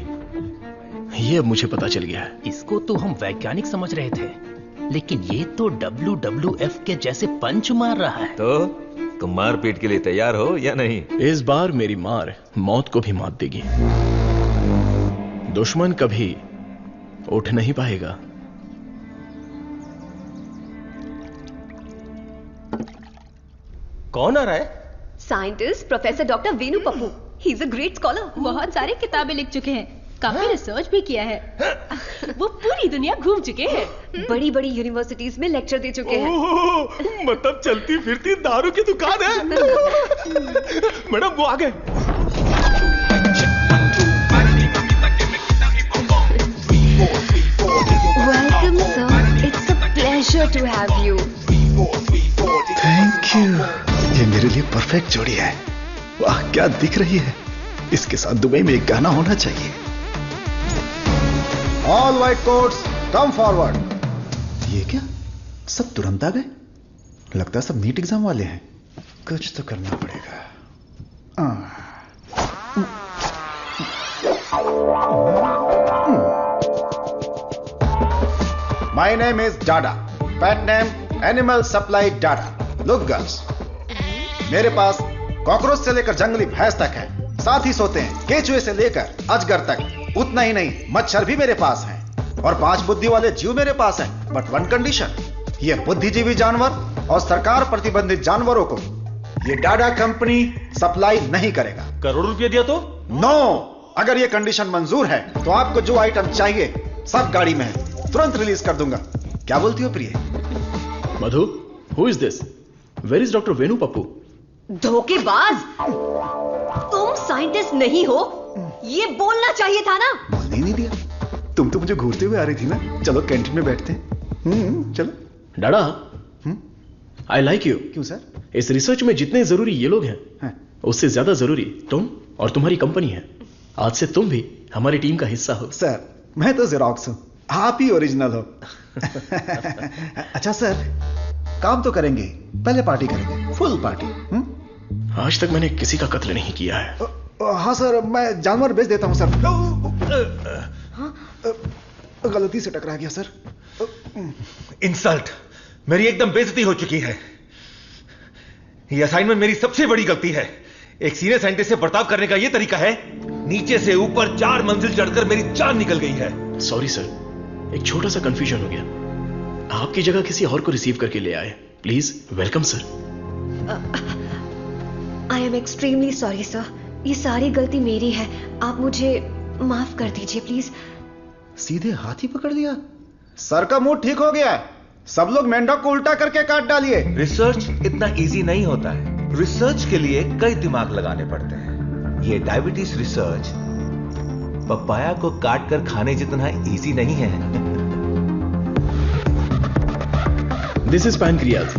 ये अब मुझे पता चल गया है। इसको तो हम वैज्ञानिक समझ रहे थे, लेकिन ये तो WWF के जैसे पंच मार रहा है। तो तुम मारपीट के लिए तैयार हो या नहीं? इस बार मेरी मार मौत को भी मात देगी। दुश्मन कभी उठ नहीं पाएगा। कौन आ रहा है? Scientist professor doctor Venu Pappu. He is a great scholar. बहुत सारी किताबें लिख चुके हैं, काफी रिसर्च भी किया है। वो पूरी दुनिया घूम चुके हैं, बड़ी बड़ी यूनिवर्सिटीज में लेक्चर दे चुके हैं। मतलब चलती फिरती दारू की दुकान है। मैडम वो आ गए। Welcome sir, it's a pleasure to have you. Thank you. ये मेरे लिए परफेक्ट जोड़ी है। वाह क्या दिख रही है। इसके साथ दुबई में एक गाना होना चाहिए। All white quotes come forward. ये क्या, सब तुरंत आ गए? लगता है सब नीट एग्जाम वाले हैं। कुछ तो करना पड़ेगा। My name is Dada. Pet name Animal Supply Dada. Look girls, मेरे पास कॉकरोच से लेकर जंगली भैंस तक है, साथ ही सोते हैं केचुए से लेकर अजगर तक। उतना ही नहीं, मच्छर भी मेरे पास हैं और 5 बुद्धि वाले जीव मेरे पास हैं। बट वन कंडीशन, ये बुद्धिजीवी जानवर और सरकार प्रतिबंधित जानवरों को ये डाडा कंपनी सप्लाई नहीं करेगा। करोड़ रुपया दिया तो? नो, अगर ये कंडीशन मंजूर है तो आपको जो आइटम चाहिए सब गाड़ी में है, तुरंत रिलीज कर दूंगा। क्या बोलती हो प्रिय? Madhu, who is this? Where is doctor Venu Pappu? धोखेबाज, तुम साइंटिस्ट नहीं हो, ये बोलना चाहिए था ना। बोलने ही नहीं दिया। तुम तो मुझे घूरते हुए आ रही थी ना। चलो कैंटीन में बैठते हैं। चलो। डाडा, आई लाइक यू। क्यों सर? इस रिसर्च में जितने जरूरी ये लोग हैं, उससे ज्यादा जरूरी तुम और तुम्हारी कंपनी है। आज से तुम भी हमारी टीम का हिस्सा हो। सर, मैं तो जेरोक्स हूं, आप ही ओरिजिनल हो। अच्छा सर, काम तो करेंगे, पहले पार्टी करेंगे, फुल पार्टी। आज तक मैंने किसी का कत्ल नहीं किया है। हाँ सर, मैं जानवर बेच देता हूं सर। गलती से टकरा गया सर। इंसल्ट, मेरी एकदम बेइज्जती हो चुकी है। यह असाइनमेंट मेरी सबसे बड़ी गलती है। एक सीनियर साइंटिस्ट से बर्ताव करने का यह तरीका है? नीचे से ऊपर 4 मंजिल चढ़कर मेरी जान निकल गई है। सॉरी सर, एक छोटा सा कंफ्यूजन हो गया। आपकी जगह किसी और को रिसीव करके ले आए। Please welcome sir. I am extremely sorry sir, ये सारी गलती मेरी है, आप मुझे माफ कर दीजिए प्लीज। सीधे हाथ ही पकड़ लिया। सर का मूड ठीक हो गया, सब लोग मेंढक को उल्टा करके काट डालिए। रिसर्च इतना इजी नहीं होता है, रिसर्च के लिए कई दिमाग लगाने पड़ते हैं। ये डायबिटीज रिसर्च पपाया को काट कर खाने जितना इजी नहीं है। दिस इज पैनक्रियाज,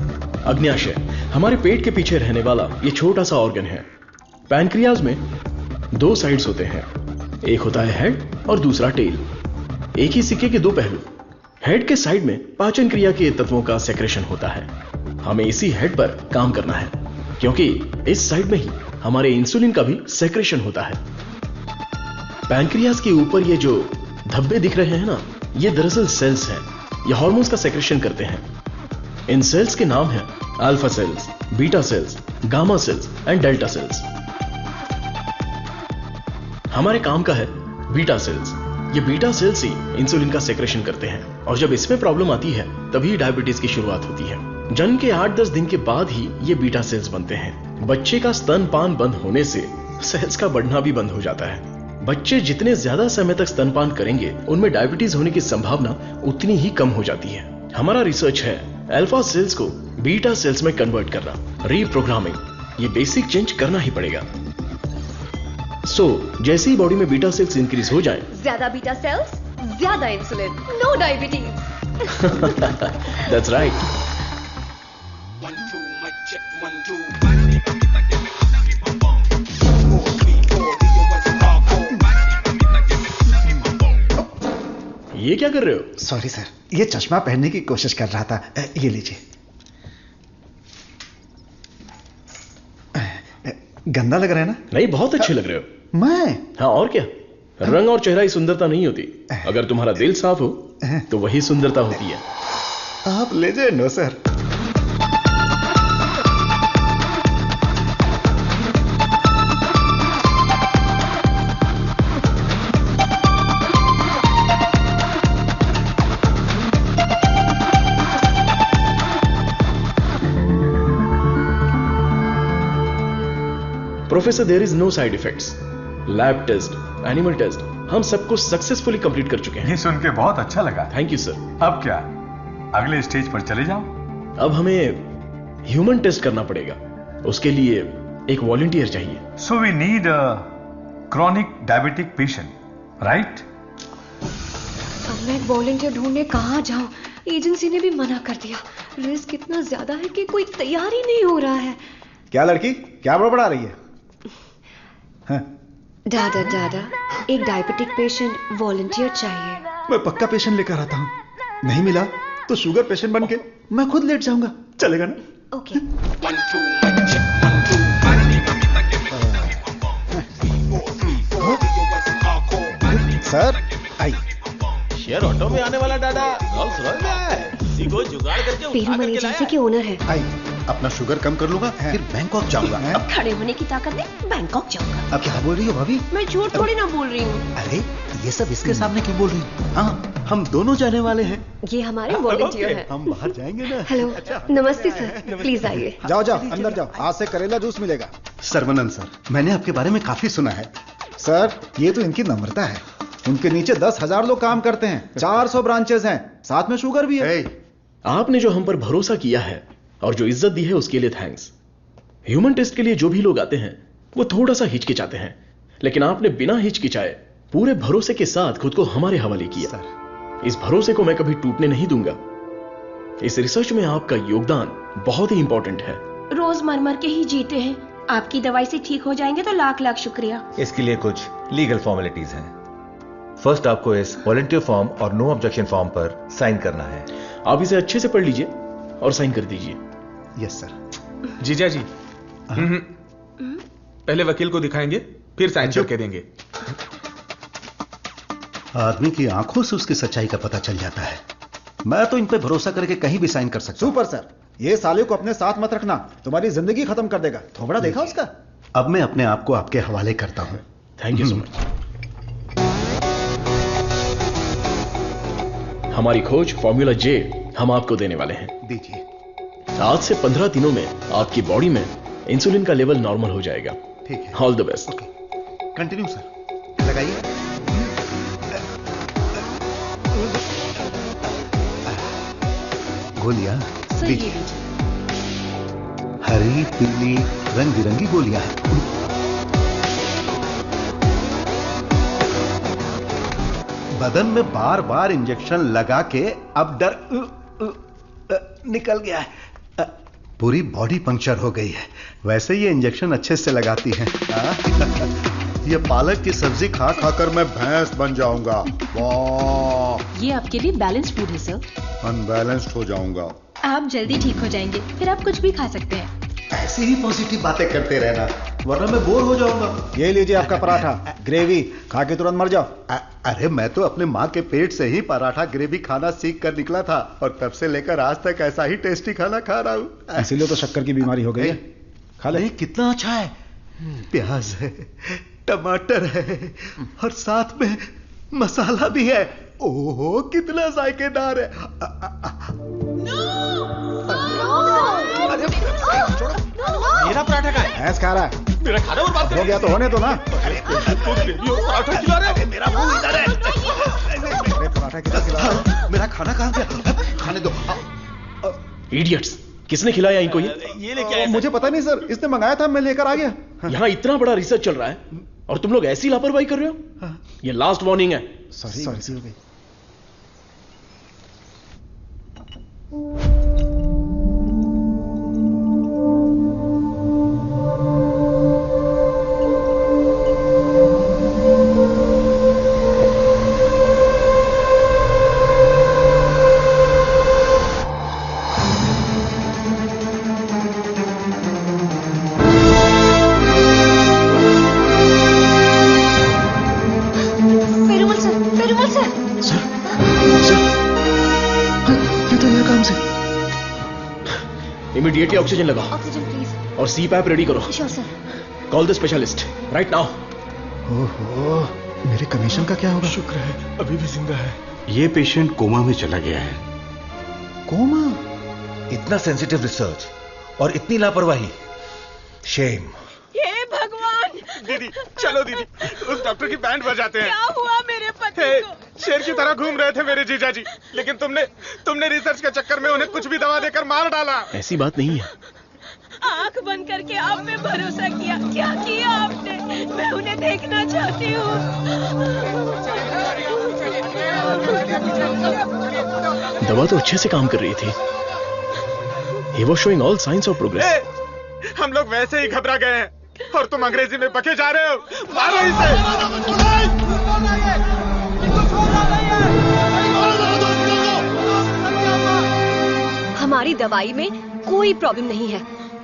अग्न्याशय, हमारे पेट के पीछे रहने वाला ये छोटा सा ऑर्गन है। पैनक्रियाज में 2 साइड्स होते हैं, एक होता है हेड और दूसरा टेल। एक ही सिक्के के 2 पहलू। हेड के साइड में पाचन क्रिया के तत्वों का सेक्रेशन होता है। हमें इसी हेड पर काम करना है, क्योंकि इस साइड में ही हमारे इंसुलिन का भी सेक्रेशन होता है। पैनक्रियाज के ऊपर ये जो धब्बे दिख रहे हैं ना, ये दरअसल सेल्स हैं। ये हार्मोन्स का सेक्रेशन करते हैं। इन सेल्स के नाम हैं alpha cells, beta cells, gamma cells and delta cells. हमारे काम का है बीटा सेल्स। ये बीटा सेल्स ही इंसुलिन का सेक्रेशन करते हैं, और जब इसमें प्रॉब्लम आती है तभी डायबिटीज की शुरुआत होती है। जन्म के 8-10 दिन के बाद ही ये बीटा सेल्स बनते हैं। बच्चे का स्तनपान बंद होने से सेल्स का बढ़ना भी बंद हो जाता है। बच्चे जितने ज्यादा समय तक स्तनपान करेंगे, उनमें डायबिटीज होने की संभावना उतनी ही कम हो जाती है। हमारा रिसर्च है अल्फा सेल्स को बीटा सेल्स में कन्वर्ट करना, रीप्रोग्रामिंग। ये बेसिक चेंज करना ही पड़ेगा। जैसे ही बॉडी में बीटा सेल्स इंक्रीज हो जाएं, ज्यादा बीटा सेल्स, ज्यादा insulin, no diabetes. That's right. ये क्या कर रहे हो? सॉरी सर, ये चश्मा पहनने की कोशिश कर रहा था। ये लीजिए। गंदा लग रहा है ना? नहीं, बहुत अच्छे लग रहे हो। मैं? हाँ, और क्या। रंग और चेहरा ही सुंदरता नहीं होती, अगर तुम्हारा दिल साफ हो तो वही सुंदरता होती है। आप लेजेंड हो sir. Professor, there is no side effects. Lab test, animal test, हम सब कुछ सक्सेसफुली कंप्लीट कर चुके हैं। ये सुन के बहुत अच्छा लगा। Thank you sir. अब क्या, अगले स्टेज पर चले जाओ? अब हमें ह्यूमन टेस्ट करना पड़ेगा। उसके लिए एक वॉलंटियर चाहिए। So we need a chronic diabetic patient, right? अब मैं वॉलंटियर ढूंढने कहां जाऊं? एजेंसी ने भी मना कर दिया। रिस्क इतना ज्यादा है कि कोई तैयार ही नहीं हो रहा है। क्या लड़की, क्या बड़बड़ा रही है? दादा, एक डायबिटिक पेशेंट वॉलंटियर चाहिए। मैं पक्का पेशेंट लेकर आता हूँ। नहीं मिला तो शुगर पेशेंट बन के मैं खुद लेट जाऊंगा। चलेगा ना? ओके। सर, आई। शेयर ऑटो में आने वाला डाडा रोल्स रॉयस में आया है। इसी को जुगाड़ करके पेरूमल एजेंसी के ओनर है। आई। अपना शुगर कम कर लूंगा, फिर बैंकॉक जाऊंगा। अब खड़े होने की ताकत नहीं, बैंकॉक जाऊंगा। अब क्या बोल रही हो भाभी? मैं झूठ थोड़ी ना बोल रही हूँ। अरे ये सब इसके सामने क्यों बोल रही हो? हाँ, हम दोनों जाने वाले हैं। ये हमारे वॉलंटियर हैं। हम बाहर जाएंगे ना। हेलो, नमस्ते सर, प्लीज आइए। जाओ जाओ अंदर जाओ, आज से करेला जूस मिलेगा। सर्वनंद सर, मैंने आपके बारे में काफी सुना है। सर ये तो इनकी नम्रता है। उनके नीचे 10,000 लोग काम करते हैं, 400 ब्रांचेस हैं, साथ में शुगर भी है। आपने जो हम पर भरोसा किया है और जो इज्जत दी है उसके लिए थैंक्स। ह्यूमन टेस्ट के लिए जो भी लोग आते हैं वो थोड़ा सा हिचकिचाते हैं, लेकिन आपने बिना हिचकिचाए पूरे भरोसे के साथ खुद को हमारे हवाले किया। इस भरोसे को मैं कभी टूटने नहीं दूंगा। इस रिसर्च में आपका योगदान बहुत ही इंपॉर्टेंट है। रोज मर मर के ही जीते हैं, आपकी दवाई से ठीक हो जाएंगे तो लाख लाख शुक्रिया। इसके लिए कुछ लीगल फॉर्मेलिटीज हैं। फर्स्ट आपको इस वॉलंटियर फॉर्म और नो ऑब्जेक्शन फॉर्म पर साइन करना है। आप इसे अच्छे से पढ़ लीजिए और साइन कर दीजिए। Yes sir. जीजा जी, पहले वकील को दिखाएंगे, फिर साइन करके देंगे। आदमी की आंखों से उसकी सच्चाई का पता चल जाता है। मैं तो इन पे भरोसा करके कहीं भी साइन कर सकता हूं। सुपर सर, ये साले को अपने साथ मत रखना, तुम्हारी जिंदगी खत्म कर देगा। थोबड़ा देखा उसका? अब मैं अपने आप को आपके हवाले करता हूं। Thank you so much. हमारी खोज फॉर्मूला जे हम आपको देने वाले हैं। दीजिए। आज से 15 दिनों में आपकी बॉडी में इंसुलिन का लेवल नॉर्मल हो जाएगा। ठीक है। All the best. Continue sir. लगाइए। गोलियां दीजिए। हरी पीली रंग बिरंगी गोलियां हैं। बदन में बार बार इंजेक्शन लगा के अब डर निकल गया है। पूरी बॉडी पंक्चर हो गई है। वैसे ये इंजेक्शन अच्छे से लगाती हैं। ये पालक की सब्जी खा खाकर मैं भैंस बन जाऊंगा। वाह, ये आपके लिए बैलेंस फूड है सर। अनबैलेंस्ड हो जाऊंगा। आप जल्दी ठीक हो जाएंगे, फिर आप कुछ भी खा सकते हैं। ऐसी ही पॉजिटिव बातें करते रहना, वरना मैं बोर हो जाऊंगा। ये लीजिए आपका पराठा, ग्रेवी खा के तुरंत मर जाओ। अरे मैं तो अपने माँ के पेट से ही पराठा ग्रेवी खाना सीख कर निकला था, और तब से लेकर आज तक ऐसा ही टेस्टी खाना खा रहा हूँ। इसीलिए तो शक्कर की बीमारी हो गई है। खा ले। कितना अच्छा है। प्याज है, टमाटर है, और साथ में मसाला भी है। ओहो कितना जायकेदार है। मेरा पराठा का है। भैंस खा रहा है। मेरा खाना बर्बाद हो गया तो होने दो ना। पराठा खिला रहे हो। मेरा मुंह इधर है। पराठा कितना खिला? मेरा खाना कहाँ गया? खाने दो। इडियट्स, किसने खिलाया इनको? ये लेके आया। मुझे पता नहीं सर, इसने मंगाया था, मैं लेकर आ गया। यहाँ इतना बड़ा रिसर्च चल रहा है और तुम लोग ऐसी लापरवाही कर रहे हो। ये लास्ट वार्निंग है। सॉरी हो गई। इमीडिएटली ऑक्सीजन लगाओ। Oxygen please. और सी पैप रेडी करो। Sure sir. Call the specialist right now. ओहो, मेरे कमीशन का क्या होगा? शुक्र है अभी भी जिंदा है। ये पेशेंट कोमा में चला गया है। कोमा? इतना सेंसिटिव रिसर्च और इतनी लापरवाही। शेम। हे भगवान। दीदी चलो दीदी, उस डॉक्टर की बैंड बजाते हैं। क्या हुआ मेरे पति को? शेर की तरह घूम रहे थे मेरे जीजा जी, लेकिन तुमने रिसर्च के चक्कर में उन्हें कुछ भी दवा देकर मार डाला। ऐसी बात नहीं है। आंख बंद करके आप पे भरोसा किया, क्या किया आपने? मैं उन्हें देखना चाहती हूँ। दवा तो अच्छे से काम कर रही थी। He was showing all signs of progress. हम लोग वैसे ही घबरा गए हैं और तुम अंग्रेजी में बके जा रहे हो। मारो इसे। हमारी दवाई में कोई प्रॉब्लम नहीं है।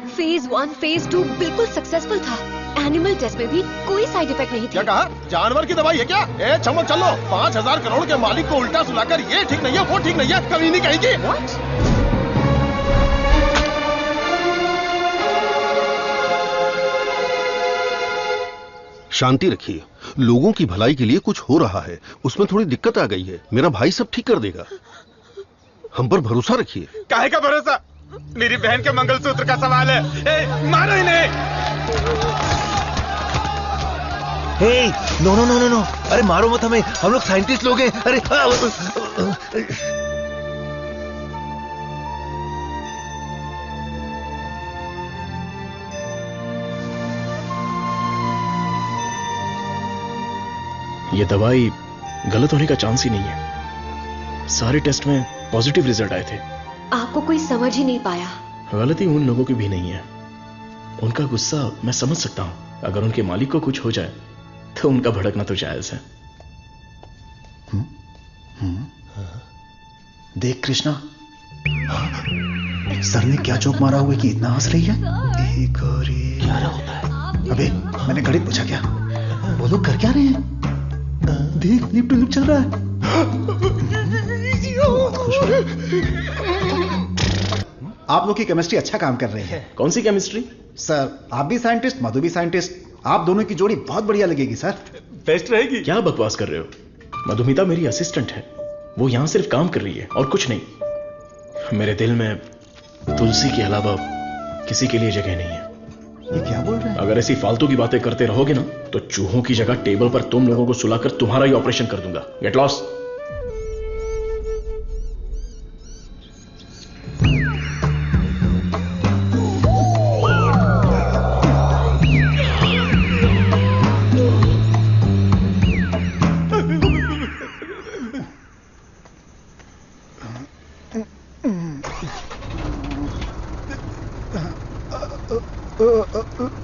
फेज 1, फेज 2 बिल्कुल सक्सेसफुल था। एनिमल टेस्ट में भी कोई साइड इफेक्ट नहीं थी। क्या कहा? जानवर की दवाई है क्या? ए चमक चलो, 5,000 करोड़ के मालिक को उल्टा सुलाकर ये ठीक नहीं है, वो ठीक नहीं है, कभी नहीं कहेगी। शांति रखिए, लोगों की भलाई के लिए कुछ हो रहा है, उसमें थोड़ी दिक्कत आ गई है, मेरा भाई सब ठीक कर देगा, हम पर भरोसा रखिए। काहे का भरोसा? मेरी बहन के मंगलसूत्र का सवाल है। मारो इन्हें। No no no no no, अरे मारो मत हमें, हम लोग साइंटिस्ट लोग हैं। अरे ये दवाई गलत होने का चांस ही नहीं है। सारे टेस्ट में पॉजिटिव रिजल्ट आए थे। आपको कोई समझ ही नहीं पाया। गलती उन लोगों की भी नहीं है। उनका गुस्सा मैं समझ सकता हूं। अगर उनके मालिक को कुछ हो जाए तो उनका भड़कना तो जायज है। देख कृष्णा, सर ने क्या जोक मारा हुआ कि इतना हंस रही है? एक और क्या होता है? अबे मैंने घड़ी पूछा क्या? वो लोग कर क्या रहे हैं? देख लिप टू लिप चल रहा है। आप लोग की केमिस्ट्री अच्छा काम कर रही है। कौन सी केमिस्ट्री? सर आप भी साइंटिस्ट, मधु भी साइंटिस्ट, आप दोनों की जोड़ी बहुत बढ़िया लगेगी सर। बेस्ट रहेगी। क्या बकवास कर रहे हो? मधुमिता मेरी असिस्टेंट है, वो यहां सिर्फ काम कर रही है और कुछ नहीं। मेरे दिल में तुलसी के अलावा किसी के लिए जगह नहीं है। ये क्या बोल रहे हैं? अगर ऐसी फालतू की बातें करते रहोगे ना तो चूहों की जगह टेबल पर तुम लोगों को सुलाकर तुम्हारा ही ऑपरेशन कर दूंगा। Get lost.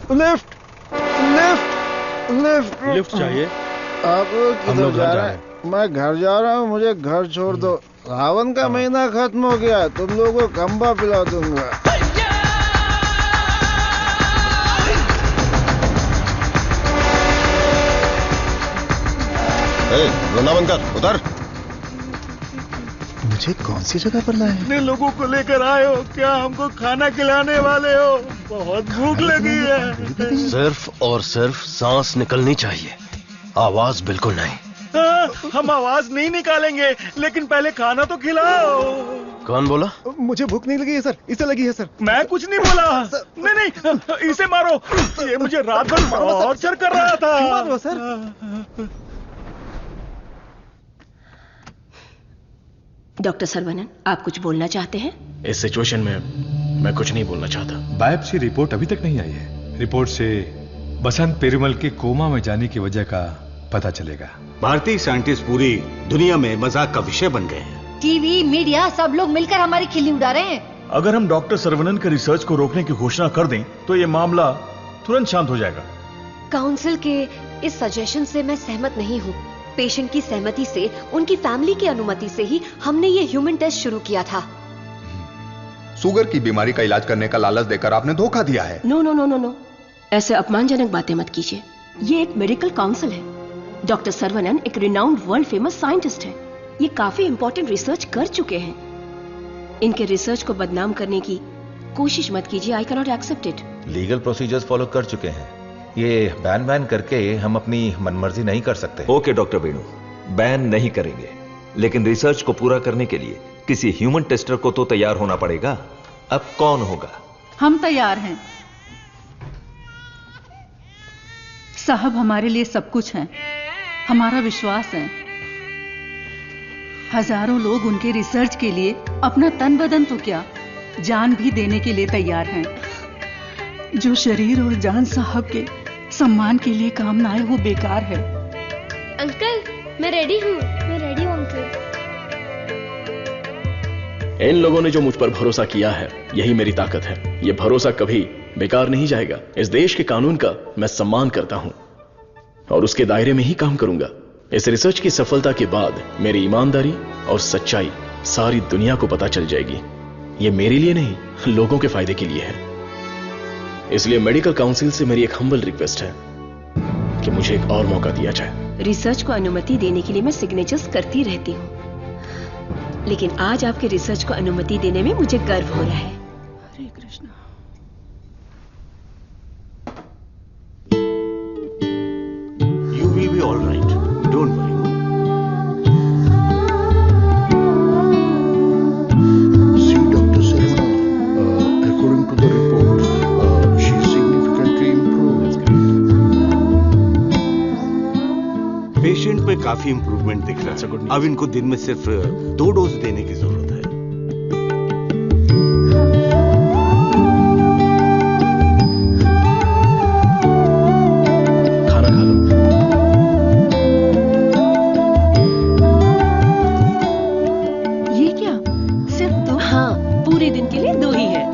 Lift lift lift lift चाहिए? आप हम लोग किधर जा रहे हैं? मैं घर जा रहा हूँ, मुझे घर छोड़ दो। सावन का महीना खत्म हो गया, तुम लोगों को खंबा पिला दूंगा। रोना बंद कर, उतर। मुझे कौन सी जगह पर लाए? इतने लोगों को लेकर आए हो, क्या हमको खाना खिलाने वाले हो? बहुत भूख लगी है। सिर्फ और सिर्फ सांस निकलनी चाहिए, आवाज बिल्कुल नहीं। हम आवाज नहीं निकालेंगे, लेकिन पहले खाना तो खिलाओ। कौन बोला? मुझे भूख नहीं लगी है सर, इसे लगी है सर। मैं कुछ नहीं बोला। नहीं, इसे मारो। ये मुझे रात भर टॉर्चर कर रहा था। मारो सर। डॉक्टर सरवनन, आप कुछ बोलना चाहते हैं? इस सिचुएशन में मैं कुछ नहीं बोलना चाहता। बायोप्सी रिपोर्ट अभी तक नहीं आई है। रिपोर्ट से बसंत पेरुमल के कोमा में जाने की वजह का पता चलेगा। भारतीय साइंटिस्ट पूरी दुनिया में मजाक का विषय बन गए हैं। टीवी, मीडिया सब लोग मिलकर हमारी खिल्ली उड़ा रहे हैं। अगर हम डॉक्टर सरवनन के रिसर्च को रोकने की घोषणा कर दें तो ये मामला तुरंत शांत हो जाएगा। काउंसिल के इस सजेशन से मैं सहमत नहीं हूँ। पेशेंट की सहमति से, उनकी फैमिली की अनुमति से ही हमने ये ह्यूमन टेस्ट शुरू किया था। शुगर की बीमारी का इलाज करने का लालच देकर आपने धोखा दिया है। No no no no no, ऐसे अपमानजनक बातें मत कीजिए। ये एक मेडिकल काउंसिल है। डॉक्टर सरवनन एक रिनाउंड वर्ल्ड फेमस साइंटिस्ट है। ये काफी इंपॉर्टेंट रिसर्च कर चुके हैं। इनके रिसर्च को बदनाम करने की कोशिश मत कीजिए। I cannot accept it. Legal procedures follow कर चुके हैं। ये बैन करके हम अपनी मनमर्जी नहीं कर सकते। ओके डॉक्टर वेणु, बैन नहीं करेंगे, लेकिन रिसर्च को पूरा करने के लिए किसी ह्यूमन टेस्टर को तो तैयार होना पड़ेगा। अब कौन होगा? हम तैयार हैं साहब, हमारे लिए सब कुछ है। हमारा विश्वास है। हजारों लोग उनके रिसर्च के लिए अपना तन बदन तो क्या, जान भी देने के लिए तैयार हैं। जो शरीर और जान साहब के सम्मान के लिए काम ना आए वो बेकार है। अंकल मैं रेडी हूँ। मैं रेडी हूँ अंकल। इन लोगों ने जो मुझ पर भरोसा किया है, यही मेरी ताकत है। ये भरोसा कभी बेकार नहीं जाएगा। इस देश के कानून का मैं सम्मान करता हूं और उसके दायरे में ही काम करूंगा। इस रिसर्च की सफलता के बाद मेरी ईमानदारी और सच्चाई सारी दुनिया को पता चल जाएगी। ये मेरे लिए नहीं, लोगों के फायदे के लिए है। इसलिए मेडिकल काउंसिल से मेरी एक हम्बल रिक्वेस्ट है कि मुझे एक और मौका दिया जाए। रिसर्च को अनुमति देने के लिए मैं सिग्नेचर्स करती रहती हूँ, लेकिन आज आपके रिसर्च को अनुमति देने में मुझे गर्व हो रहा है। हरे कृष्णा। 1 काफी इंप्रूवमेंट दिख रहा है। अब इनको दिन में सिर्फ 2 डोज देने की जरूरत है। खाना खा लो। ये क्या, सिर्फ 2? हाँ, पूरे दिन के लिए 2 ही है।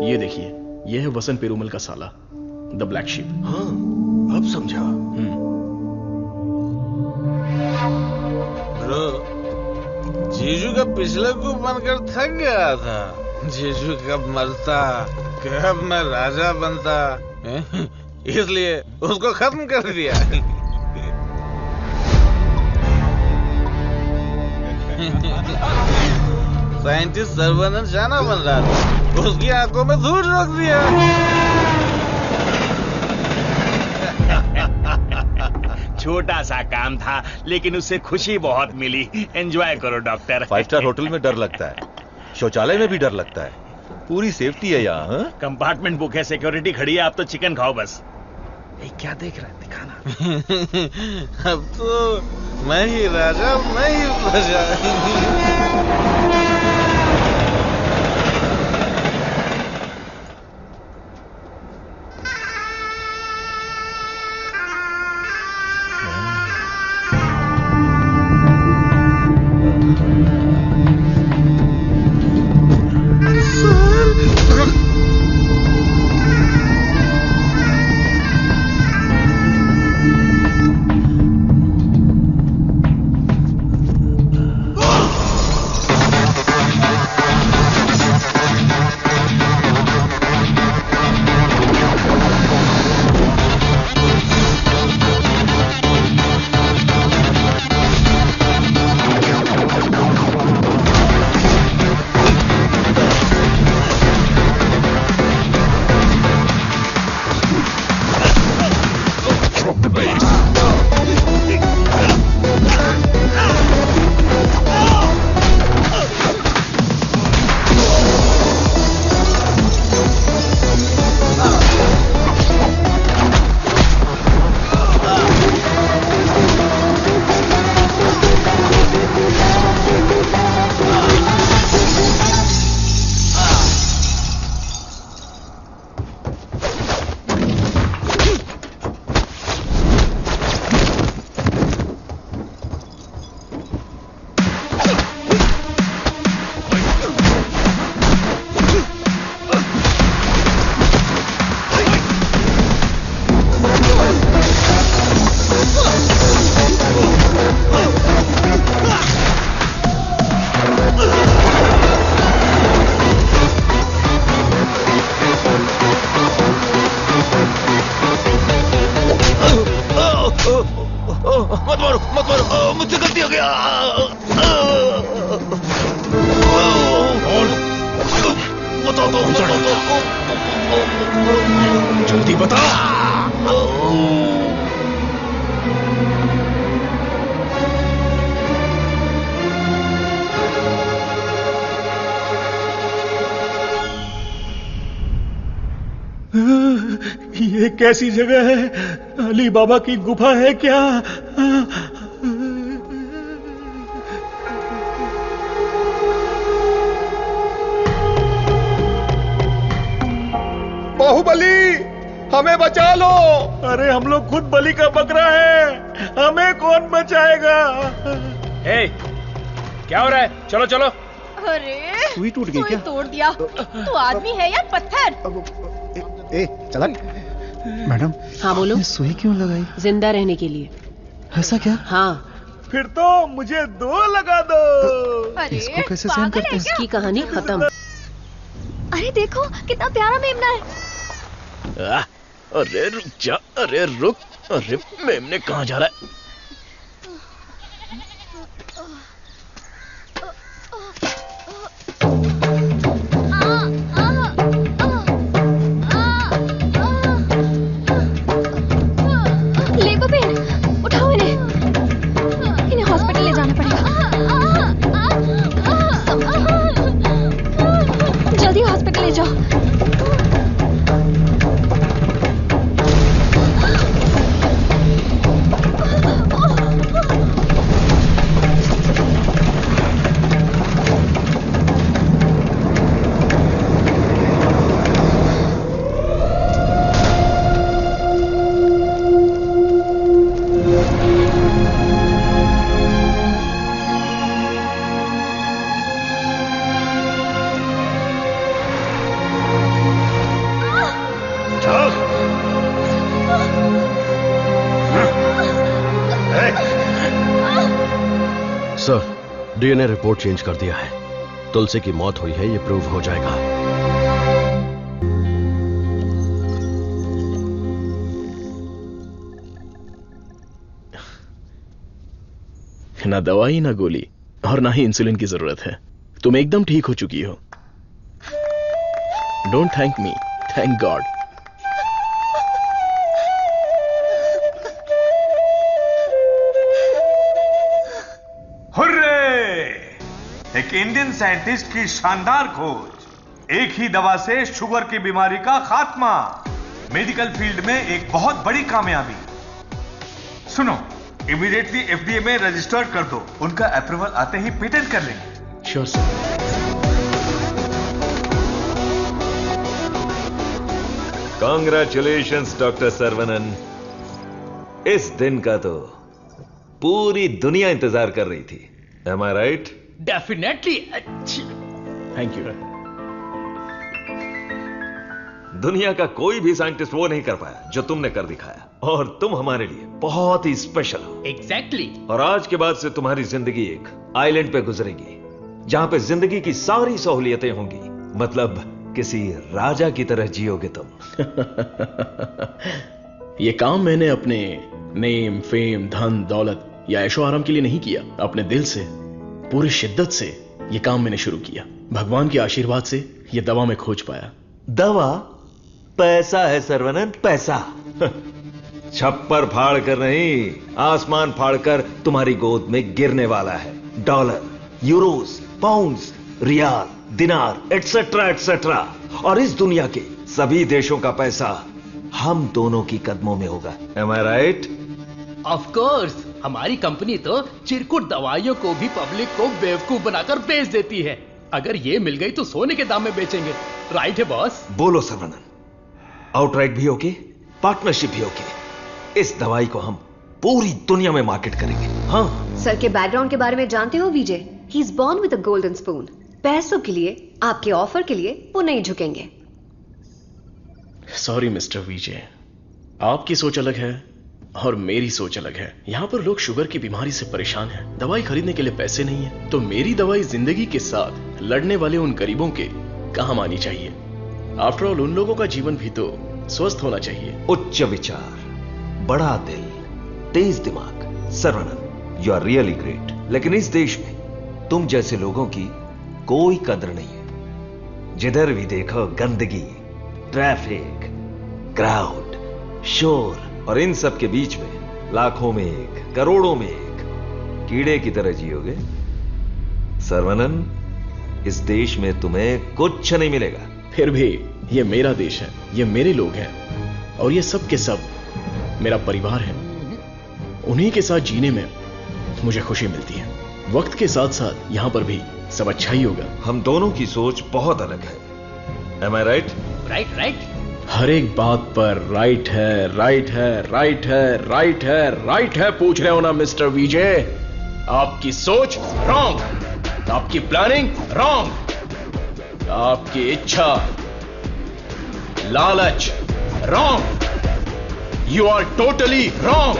ये देखिए, ये है वसंत पेरूमल का साला, द ब्लैक शीप। हाँ, अब समझा। ब्रो, जीजू का पिछले को बनकर थक गया था। जीजू कब मरता, कब मैं राजा बनता, इसलिए उसको खत्म कर दिया। साइंटिस्ट सर्वनंद शाना बन रहा था, उसकी आंखों में धूल रख दिया। छोटा सा काम था, लेकिन उससे खुशी बहुत मिली। एंजॉय करो डॉक्टर। 5 स्टार होटल में डर लगता है, शौचालय में भी डर लगता है, पूरी सेफ्टी है यहाँ। कंपार्टमेंट बुक है, सिक्योरिटी खड़ी है, आप तो चिकन खाओ बस। क्या देख रहा है, दिखाना। अब तो मैं ही राजा, मैं ही प्रजा। मुझसे गलती हो गया। जल्दी बता। ये कैसी जगह है? अली बाबा की गुफा है क्या? बाहुबली, हमें बचा लो। अरे हम लोग खुद बलि का बकरा है, हमें कौन बचाएगा? क्या हो रहा है? चलो चलो। अरे सुई टूट गई क्या? तोड़ दिया। तू आदमी है या पत्थर? ए चलक। मैडम। हाँ बोलो। सुई क्यों लगाई? जिंदा रहने के लिए। ऐसा क्या? हाँ। फिर तो मुझे 2 लगा दो। अरे इसको कैसे सहन करते हैं? इसकी कहानी खत्म। अरे देखो कितना प्यारा मेमना है। अरे रुक जा, अरे रुक। अरे मेमने कहाँ जा रहा है? ले गोपेन, उठाओ इन्हें हॉस्पिटल ले जाना पड़ेगा। जल्दी हॉस्पिटल ले जाओ। सर, डीएनए रिपोर्ट चेंज कर दिया है। तुलसी की मौत हुई है, ये प्रूव हो जाएगा। ना दवाई ना गोली और ना ही इंसुलिन की जरूरत है। तुम एकदम ठीक हो चुकी हो। Don't thank me, thank God. Hurray! एक इंडियन साइंटिस्ट की शानदार खोज, एक ही दवा से शुगर की बीमारी का खात्मा, मेडिकल फील्ड में एक बहुत बड़ी कामयाबी। सुनो, इमीडिएटली एफडीए में रजिस्टर्ड कर दो, उनका अप्रूवल आते ही पेटेंट कर लेंगे। Sure sir. Congratulations doctor Saravanan. इस दिन का तो पूरी दुनिया इंतजार कर रही थी। Am I right? Definitely. Thank you. दुनिया का कोई भी साइंटिस्ट वो नहीं कर पाया जो तुमने कर दिखाया, और तुम हमारे लिए बहुत ही स्पेशल हो। एग्जैक्टली। और आज के बाद से तुम्हारी जिंदगी एक आइलैंड पे गुजरेगी, जहां पे जिंदगी की सारी सहूलियतें होंगी। मतलब किसी राजा की तरह जियोगे तुम। ये काम मैंने अपने नेम, फेम, धन, दौलत या ऐशो आराम के लिए नहीं किया। अपने दिल से, पूरी शिद्दत से ये काम मैंने शुरू किया। भगवान के आशीर्वाद से ये दवा में खोज पाया। दवा? पैसा है सर्वनन, पैसा। छप्पर फाड़ कर नहीं, आसमान फाड़कर तुम्हारी गोद में गिरने वाला है। डॉलर, यूरोस, पाउंड्स, रियाल, दिनार, एटसेट्रा एटसेट्रा। और इस दुनिया के सभी देशों का पैसा हम दोनों की कदमों में होगा। Am I right? Of course, हमारी कंपनी तो चिरकुट दवाइयों को भी पब्लिक को बेवकूफ बनाकर बेच देती है। अगर ये मिल गई तो सोने के दाम में बेचेंगे। राइट है बॉस? बोलो सर्वनन, आउटराइट भी ओके, पार्टनरशिप भी ओके। इस दवाई को हम पूरी दुनिया में मार्केट करेंगे। हाँ। सर के बैकग्राउंड के बारे में जानते हो Vijay? He is born with a golden spoon. पैसों के लिए, आपके ऑफर के लिए वो नहीं झुकेंगे। सॉरी मिस्टर विजय, आपकी सोच अलग है और मेरी सोच अलग है। यहां पर लोग शुगर की बीमारी से परेशान हैं, दवाई खरीदने के लिए पैसे नहीं है। तो मेरी दवाई जिंदगी के साथ लड़ने वाले उन गरीबों के काम आनी चाहिए। आफ्टर ऑल उन लोगों का जीवन भी तो स्वस्थ होना चाहिए। उच्च विचार, बड़ा दिल, तेज दिमाग। Saravanan, you are really great. लेकिन इस देश में तुम जैसे लोगों की कोई कदर नहीं है। जिधर भी देखो गंदगी, ट्रैफिक, क्राउड, शोर, और इन सब के बीच में लाखों में एक, करोड़ों में एक कीड़े की तरह जियोगे। सर्वनन, इस देश में तुम्हें कुछ नहीं मिलेगा। फिर भी ये मेरा देश है, ये मेरे लोग हैं, और ये सब के सब मेरा परिवार है। उन्हीं के साथ जीने में मुझे खुशी मिलती है। वक्त के साथ साथ यहां पर भी सब अच्छा ही होगा। हम दोनों की सोच बहुत अलग है। Am I right? Right right. हर एक बात पर राइट है, राइट है, राइट है, राइट है, राइट है पूछ रहे हो ना मिस्टर विजय? आपकी सोच रॉन्ग, आपकी प्लानिंग रॉन्ग, आपकी इच्छा, लालच wrong. You are totally wrong.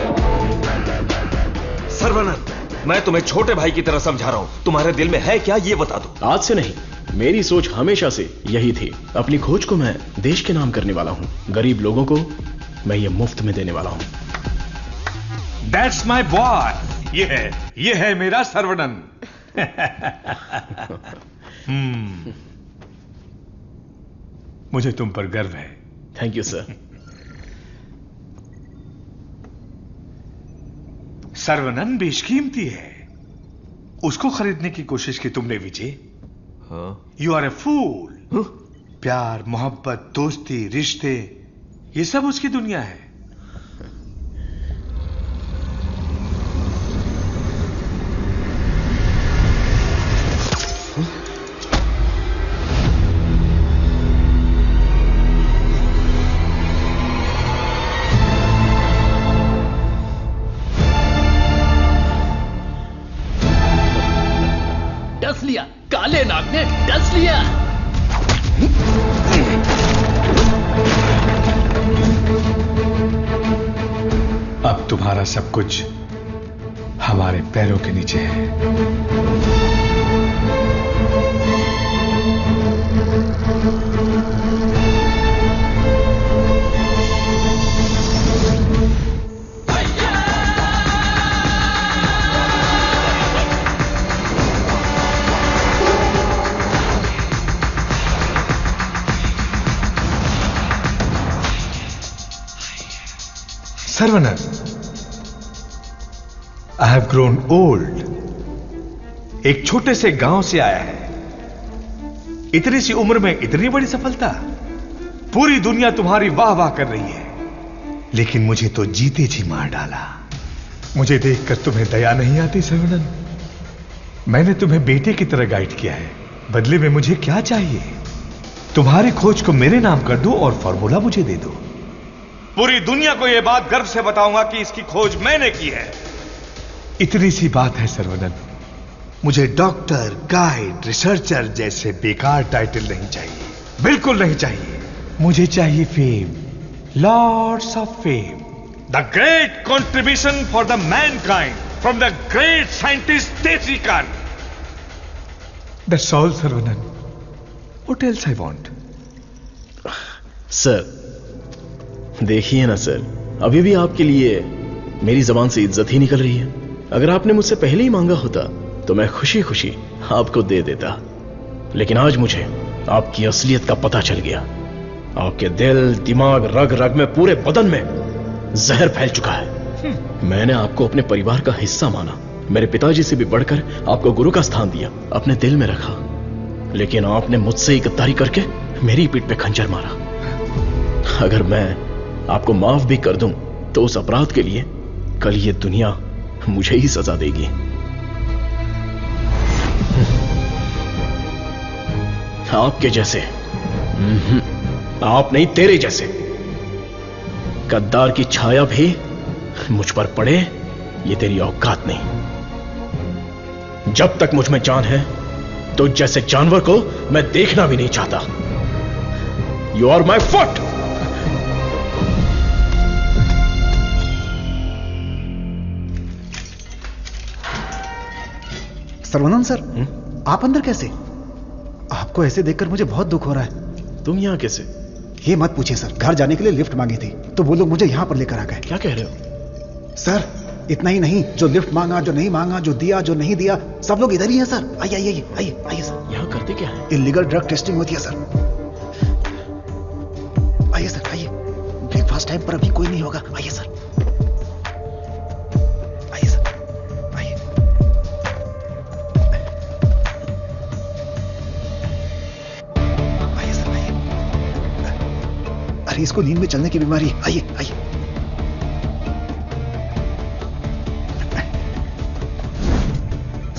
Saravanan, मैं तुम्हें छोटे भाई की तरह समझा रहा हूं। तुम्हारे दिल में है क्या, ये बता दो। आज से नहीं, मेरी सोच हमेशा से यही थी। अपनी खोज को मैं देश के नाम करने वाला हूं। गरीब लोगों को मैं ये मुफ्त में देने वाला हूं। That's my boy। ये है मेरा सर्वनन। मुझे तुम पर गर्व है। Thank you sir. सर्वनन बेशकीमती है, उसको खरीदने की कोशिश की तुमने विजय। यू आर ए फूल। प्यार, मोहब्बत, दोस्ती, रिश्ते, ये सब उसकी दुनिया है। डस लिया, काले नाग ने डस लिया। अब तुम्हारा सब कुछ हमारे पैरों के नीचे है। Saravanan, I have grown old. एक छोटे से गांव से आया है, इतनी सी उम्र में इतनी बड़ी सफलता। पूरी दुनिया तुम्हारी वाह वाह कर रही है, लेकिन मुझे तो जीते जी मार डाला। मुझे देखकर तुम्हें दया नहीं आती सर्वनन? मैंने तुम्हें बेटे की तरह गाइड किया है, बदले में मुझे क्या चाहिए? तुम्हारी खोज को मेरे नाम कर दो और फॉर्मूला मुझे दे दो। पूरी दुनिया को यह बात गर्व से बताऊंगा कि इसकी खोज मैंने की है। इतनी सी बात है सर्वनन। मुझे डॉक्टर, गाइड, रिसर्चर जैसे बेकार टाइटल नहीं चाहिए, बिल्कुल नहीं चाहिए। मुझे चाहिए fame, lots of fame, the great contribution for the mankind from the great scientist तेत्रिकान। That's all Saravanan. What else I want? Sir देखिए ना सर, अभी भी आपके लिए मेरी जबान से इज्जत ही निकल रही है। अगर आपने मुझसे पहले ही मांगा होता तो मैं खुशी खुशी आपको दे देता, लेकिन आज मुझे आपकी असलियत का पता चल गया। आपके दिल, दिमाग, रग रग में, पूरे बदन में जहर फैल चुका है। मैंने आपको अपने परिवार का हिस्सा माना, मेरे पिताजी से भी बढ़कर आपको गुरु का स्थान दिया, अपने दिल में रखा, लेकिन आपने मुझसे ही गद्दारी करके मेरी पीठ पे खंजर मारा। अगर मैं आपको माफ भी कर दूं तो उस अपराध के लिए कल ये दुनिया मुझे ही सजा देगी। आपके जैसे, आप नहीं, तेरे जैसे गद्दार की छाया भी मुझ पर पड़े, ये तेरी औकात नहीं। जब तक मुझ में जान है तो जैसे जानवर को मैं देखना भी नहीं चाहता। You are my foot. Saravanan sir, आप अंदर कैसे? आपको ऐसे देखकर मुझे बहुत दुख हो रहा है। तुम यहां कैसे? ये मत पूछिए सर, घर जाने के लिए लिफ्ट मांगी थी तो वो लोग मुझे यहां पर लेकर आ गए। क्या कह रहे हो? सर इतना ही नहीं, जो लिफ्ट मांगा, जो नहीं मांगा, जो दिया, जो नहीं दिया, सब लोग इधर ही हैं सर। आइए आइए आइए आइए सर। यहां करते क्या है? इलीगल ड्रग टेस्टिंग होती है सर। आइए सर आइए, ब्रेकफास्ट टाइम पर अभी कोई नहीं होगा। आइए सर, आइए सर, आइए। आइए सर आइए। अरे इसको नींद में चलने की बीमारी है। आइए आइए।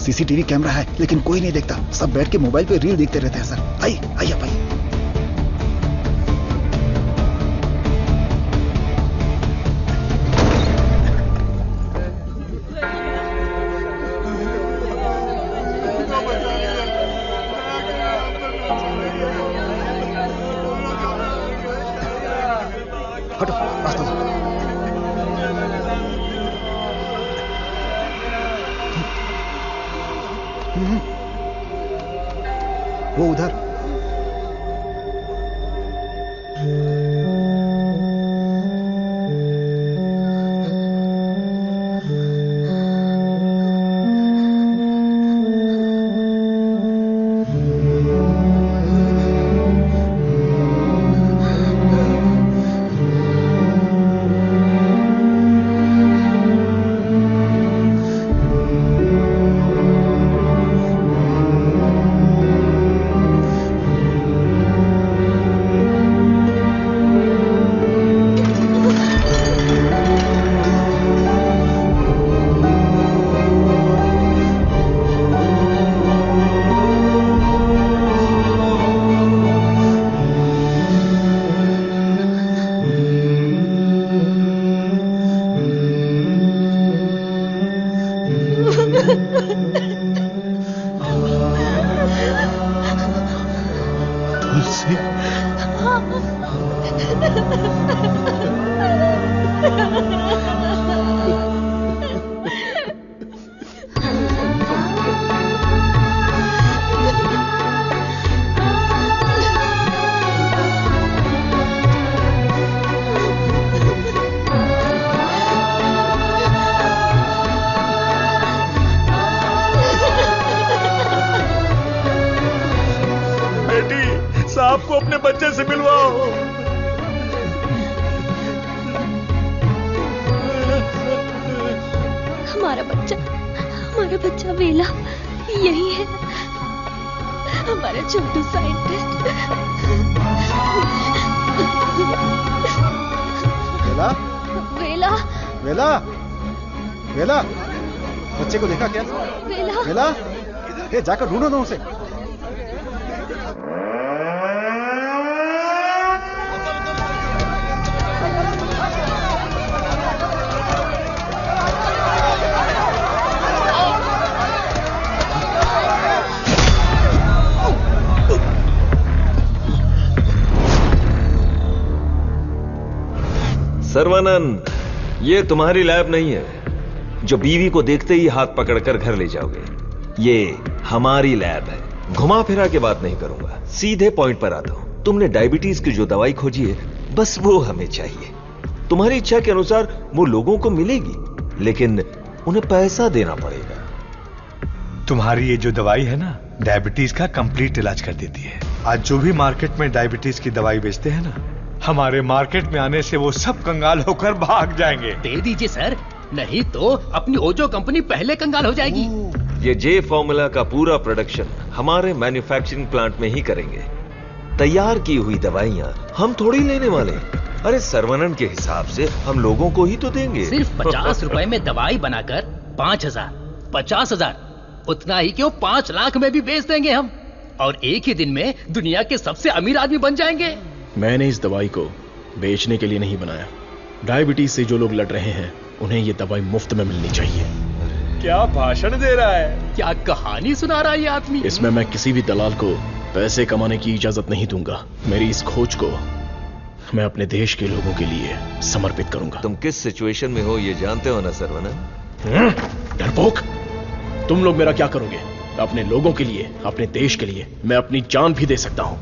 सीसीटीवी कैमरा है लेकिन कोई नहीं देखता, सब बैठ के मोबाइल पे रील देखते रहते हैं सर। आइए आइए आप आइए। हटो, रास्ता दो। वो उधर। साहब को अपने बच्चे से मिलवाओ। हमारा बच्चा वेला यही है, हमारा छोटू साइंटिस्ट। वेला वेला वेला वेला, बच्चे को देखा क्या? वेला वेला, ये जाकर ढूंढो ना उसे। सर्वानंद, ये तुम्हारी लैब नहीं है जो बीवी को देखते ही हाथ पकड़कर घर ले जाओगे। ये हमारी लैब है। घुमा फिरा के बात नहीं करूंगा, सीधे पॉइंट पर आता हूं। तुमने डायबिटीज की जो दवाई खोजी है, बस वो हमें चाहिए। तुम्हारी इच्छा के अनुसार वो लोगों को मिलेगी, लेकिन उन्हें पैसा देना पड़ेगा। तुम्हारी ये जो दवाई है ना, डायबिटीज का कंप्लीट इलाज कर देती है। आज जो भी मार्केट में डायबिटीज की दवाई बेचते हैं ना, हमारे मार्केट में आने से वो सब कंगाल होकर भाग जाएंगे। दे दीजिए सर, नहीं तो अपनी ओजो कंपनी पहले कंगाल हो जाएगी। ये जे फॉर्मूला का पूरा प्रोडक्शन हमारे मैन्युफैक्चरिंग प्लांट में ही करेंगे। तैयार की हुई दवाइयां हम थोड़ी लेने वाले। अरे सर्वनन के हिसाब से हम लोगों को ही तो देंगे। सिर्फ 50 रुपए में दवाई बनाकर 5,000, 50,000, उतना ही क्यों 5 लाख में भी बेच देंगे हम, और एक ही दिन में दुनिया के सबसे अमीर आदमी बन जाएंगे। मैंने इस दवाई को बेचने के लिए नहीं बनाया। डायबिटीज से जो लोग लड़ रहे हैं, उन्हें ये दवाई मुफ्त में मिलनी चाहिए। क्या भाषण दे रहा है, क्या कहानी सुना रहा है ये आदमी। इसमें मैं किसी भी दलाल को पैसे कमाने की इजाजत नहीं दूंगा। मेरी इस खोज को मैं अपने देश के लोगों के लिए समर्पित करूंगा। तुम किस सिचुएशन में हो ये जानते हो ना सर्वनन? डरपोक, तुम लोग मेरा क्या करोगे? अपने लोगों के लिए, अपने देश के लिए मैं अपनी जान भी दे सकता हूं।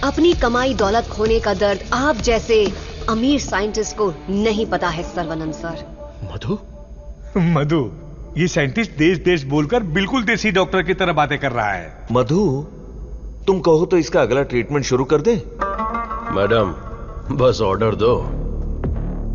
अपनी कमाई दौलत खोने का दर्द आप जैसे अमीर साइंटिस्ट को नहीं पता है सर्वनंद सर। मधु, ये साइंटिस्ट देश देश बोलकर बिल्कुल देसी डॉक्टर की तरह बातें कर रहा है। मधु, तुम कहो तो इसका अगला ट्रीटमेंट शुरू कर दें? मैडम, बस ऑर्डर दो,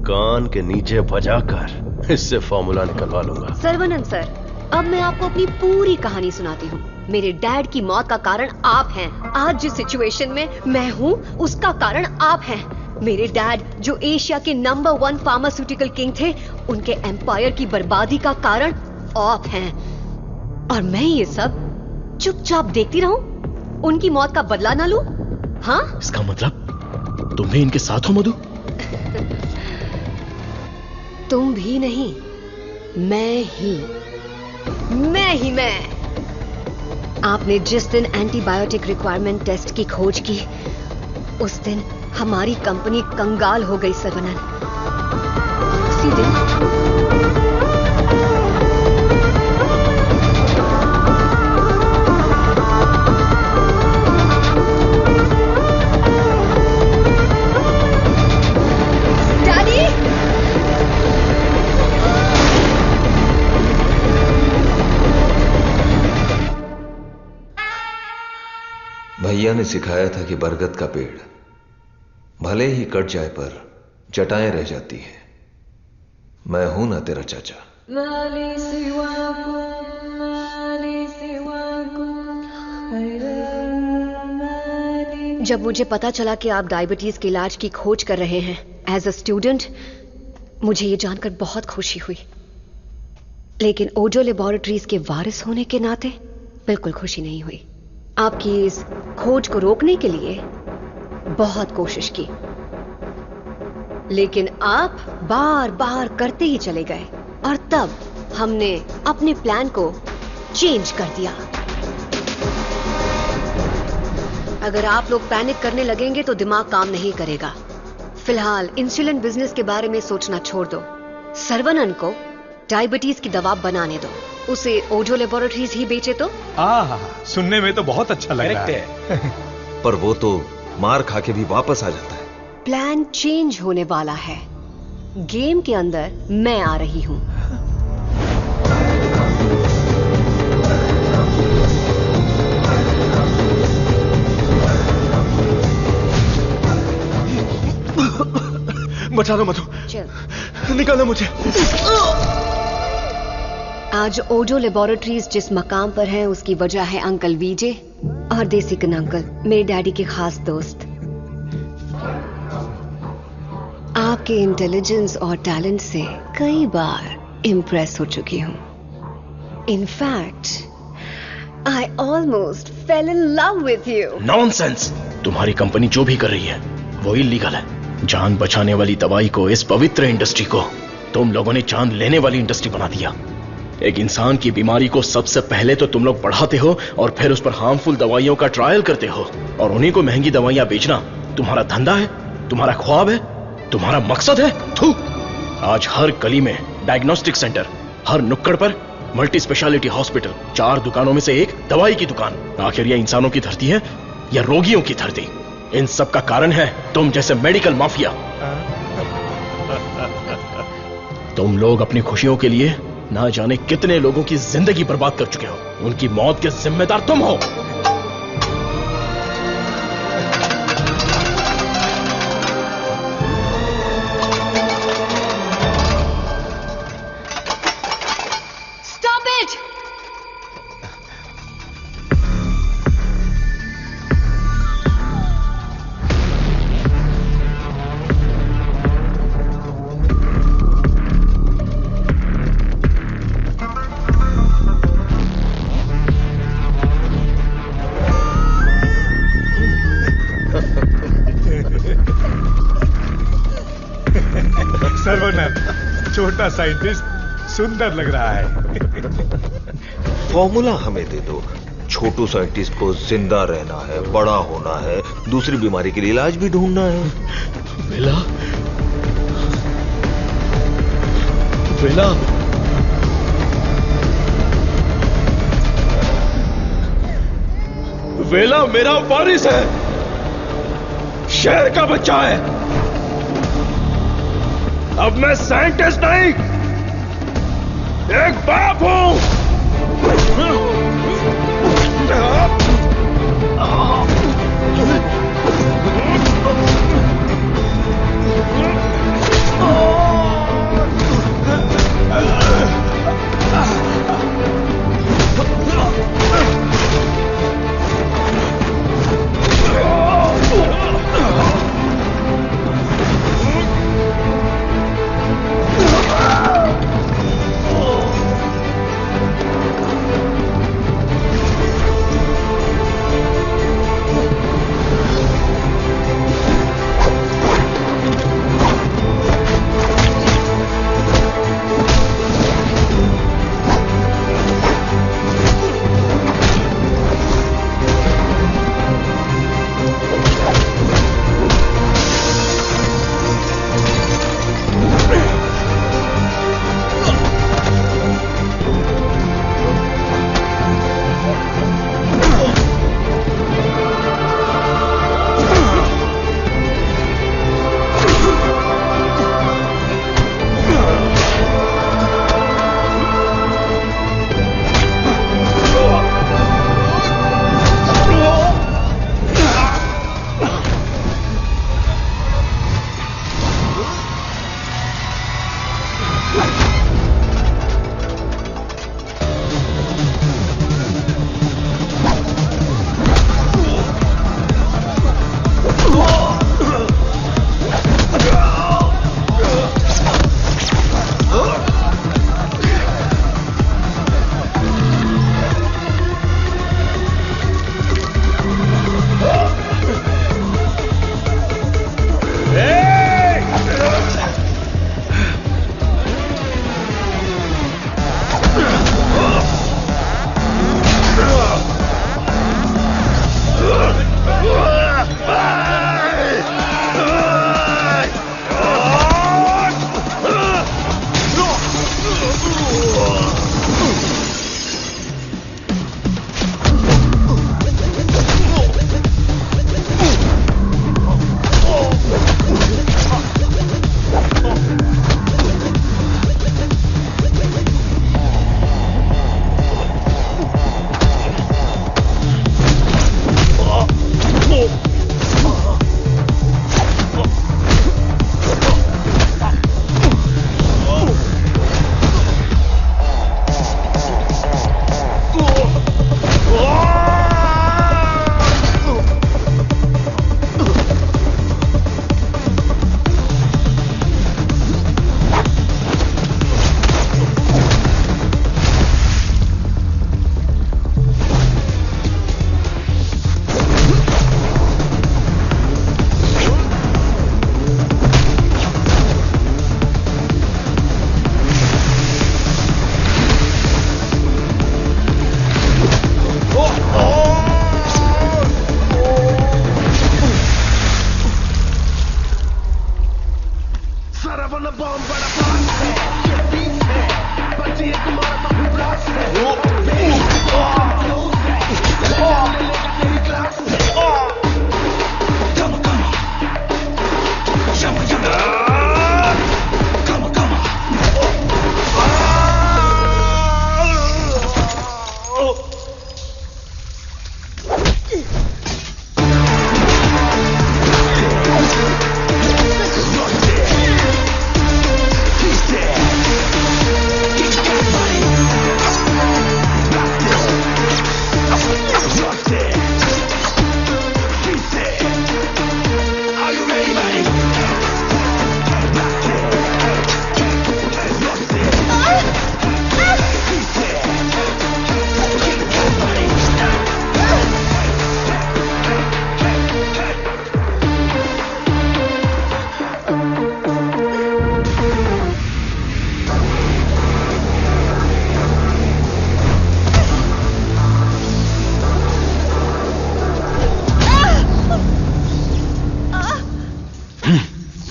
कान के नीचे बजाकर इससे फॉर्मूला निकलवा लूंगा। सर्वनंद सर, अब मैं आपको अपनी पूरी कहानी सुनाती हूँ। मेरे डैड की मौत का कारण आप हैं। आज जिस सिचुएशन में मैं हूँ, उसका कारण आप हैं। मेरे डैड जो एशिया के नंबर 1 फार्मास्यूटिकल किंग थे, उनके एम्पायर की बर्बादी का कारण आप हैं। और मैं ये सब चुपचाप देखती रहूं? उनकी मौत का बदला ना लूं? हाँ? इसका मतलब तुम भी इनके साथ हो मधु? तुम भी नहीं, मैं ही मैं। आपने जिस दिन एंटीबायोटिक रिक्वायरमेंट टेस्ट की खोज की, उस दिन हमारी कंपनी कंगाल हो गई सर्वनन। उसी दिन भैया ने सिखाया था कि बरगद का पेड़ भले ही कट जाए पर जटाएं रह जाती हैं। मैं हूं ना तेरा चाचा। जब मुझे पता चला कि आप डायबिटीज के इलाज की खोज कर रहे हैं एज अ स्टूडेंट, मुझे ये जानकर बहुत खुशी हुई। लेकिन ओजो लेबोरेटरीज के वारिस होने के नाते बिल्कुल खुशी नहीं हुई। आपकी इस खोज को रोकने के लिए बहुत कोशिश की, लेकिन आप बार बार करते ही चले गए, और तब हमने अपने प्लान को चेंज कर दिया। अगर आप लोग पैनिक करने लगेंगे तो दिमाग काम नहीं करेगा, फिलहाल इंसुलिन बिजनेस के बारे में सोचना छोड़ दो। सर्वनन को डायबिटीज की दवा बनाने दो, उसे ओजो लेबोरेटरीज ही बेचे तो। सुनने में तो बहुत अच्छा लग रहा है। पर वो तो मार खा के भी वापस आ जाता है। प्लान चेंज होने वाला है। गेम के अंदर मैं आ रही हूं। बचा लो मधु, निकालो मुझे। आज ओजो लेबोरेटरीज जिस मकाम पर है उसकी वजह है अंकल वीजे और देसिकन अंकल, मेरे डैडी के खास दोस्त। आपके इंटेलिजेंस और टैलेंट से कई बार इम्प्रेस हो चुकी हूं। In fact I almost fail in love with you. Nonsense! तुम्हारी कंपनी जो भी कर रही है वो इलीगल है। जान बचाने वाली दवाई को, इस पवित्र इंडस्ट्री को तुम लोगों ने जान लेने वाली इंडस्ट्री बना दिया। एक इंसान की बीमारी को सबसे पहले तो तुम लोग बढ़ाते हो और फिर उस पर हार्मफुल दवाइयों का ट्रायल करते हो, और उन्हीं को महंगी दवाइयां बेचना तुम्हारा धंधा है, तुम्हारा ख्वाब है, तुम्हारा मकसद है। थू! आज हर गली में डायग्नोस्टिक सेंटर, हर नुक्कड़ पर मल्टी स्पेशलिटी हॉस्पिटल, 4 दुकानों में से एक दवाई की दुकान। आखिर यह इंसानों की धरती है या रोगियों की धरती? इन सब का कारण है तुम जैसे मेडिकल माफिया। तुम लोग अपनी खुशियों के लिए ना जाने कितने लोगों की जिंदगी बर्बाद कर चुके हो। उनकी मौत के जिम्मेदार तुम हो। Stop it! सर्वनन, छोटा साइंटिस्ट सुंदर लग रहा है। फॉर्मूला हमें दे दो। छोटू साइंटिस्ट को जिंदा रहना है, बड़ा होना है, दूसरी बीमारी के लिए इलाज भी ढूंढना है। वेला, वेला, वेला मेरा वारिस है, शेर का बच्चा है। अब मैं साइंटिस्ट नहीं, एक बाप हूं।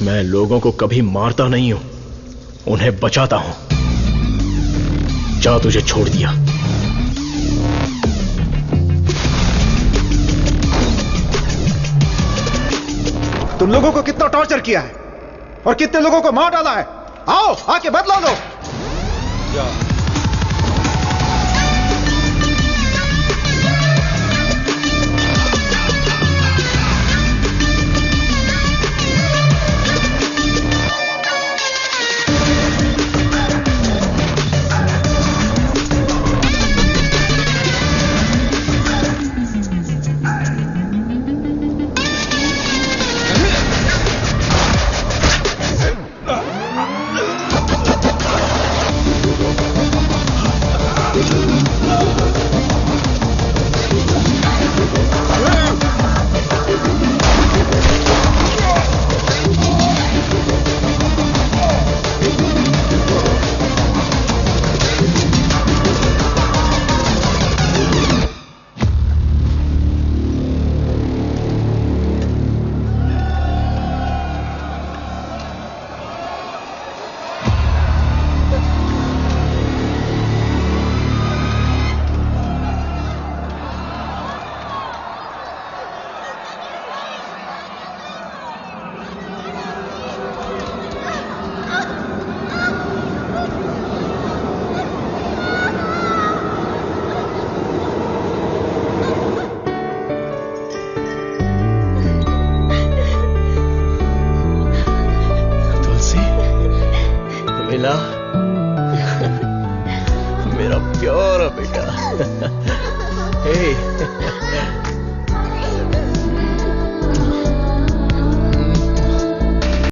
मैं लोगों को कभी मारता नहीं हूं, उन्हें बचाता हूं। जा, तुझे छोड़ दिया। तुम लोगों को कितना टॉर्चर किया है और कितने लोगों को मार डाला है। आओ आके बदला लो। मेरा प्यारा बेटा। हे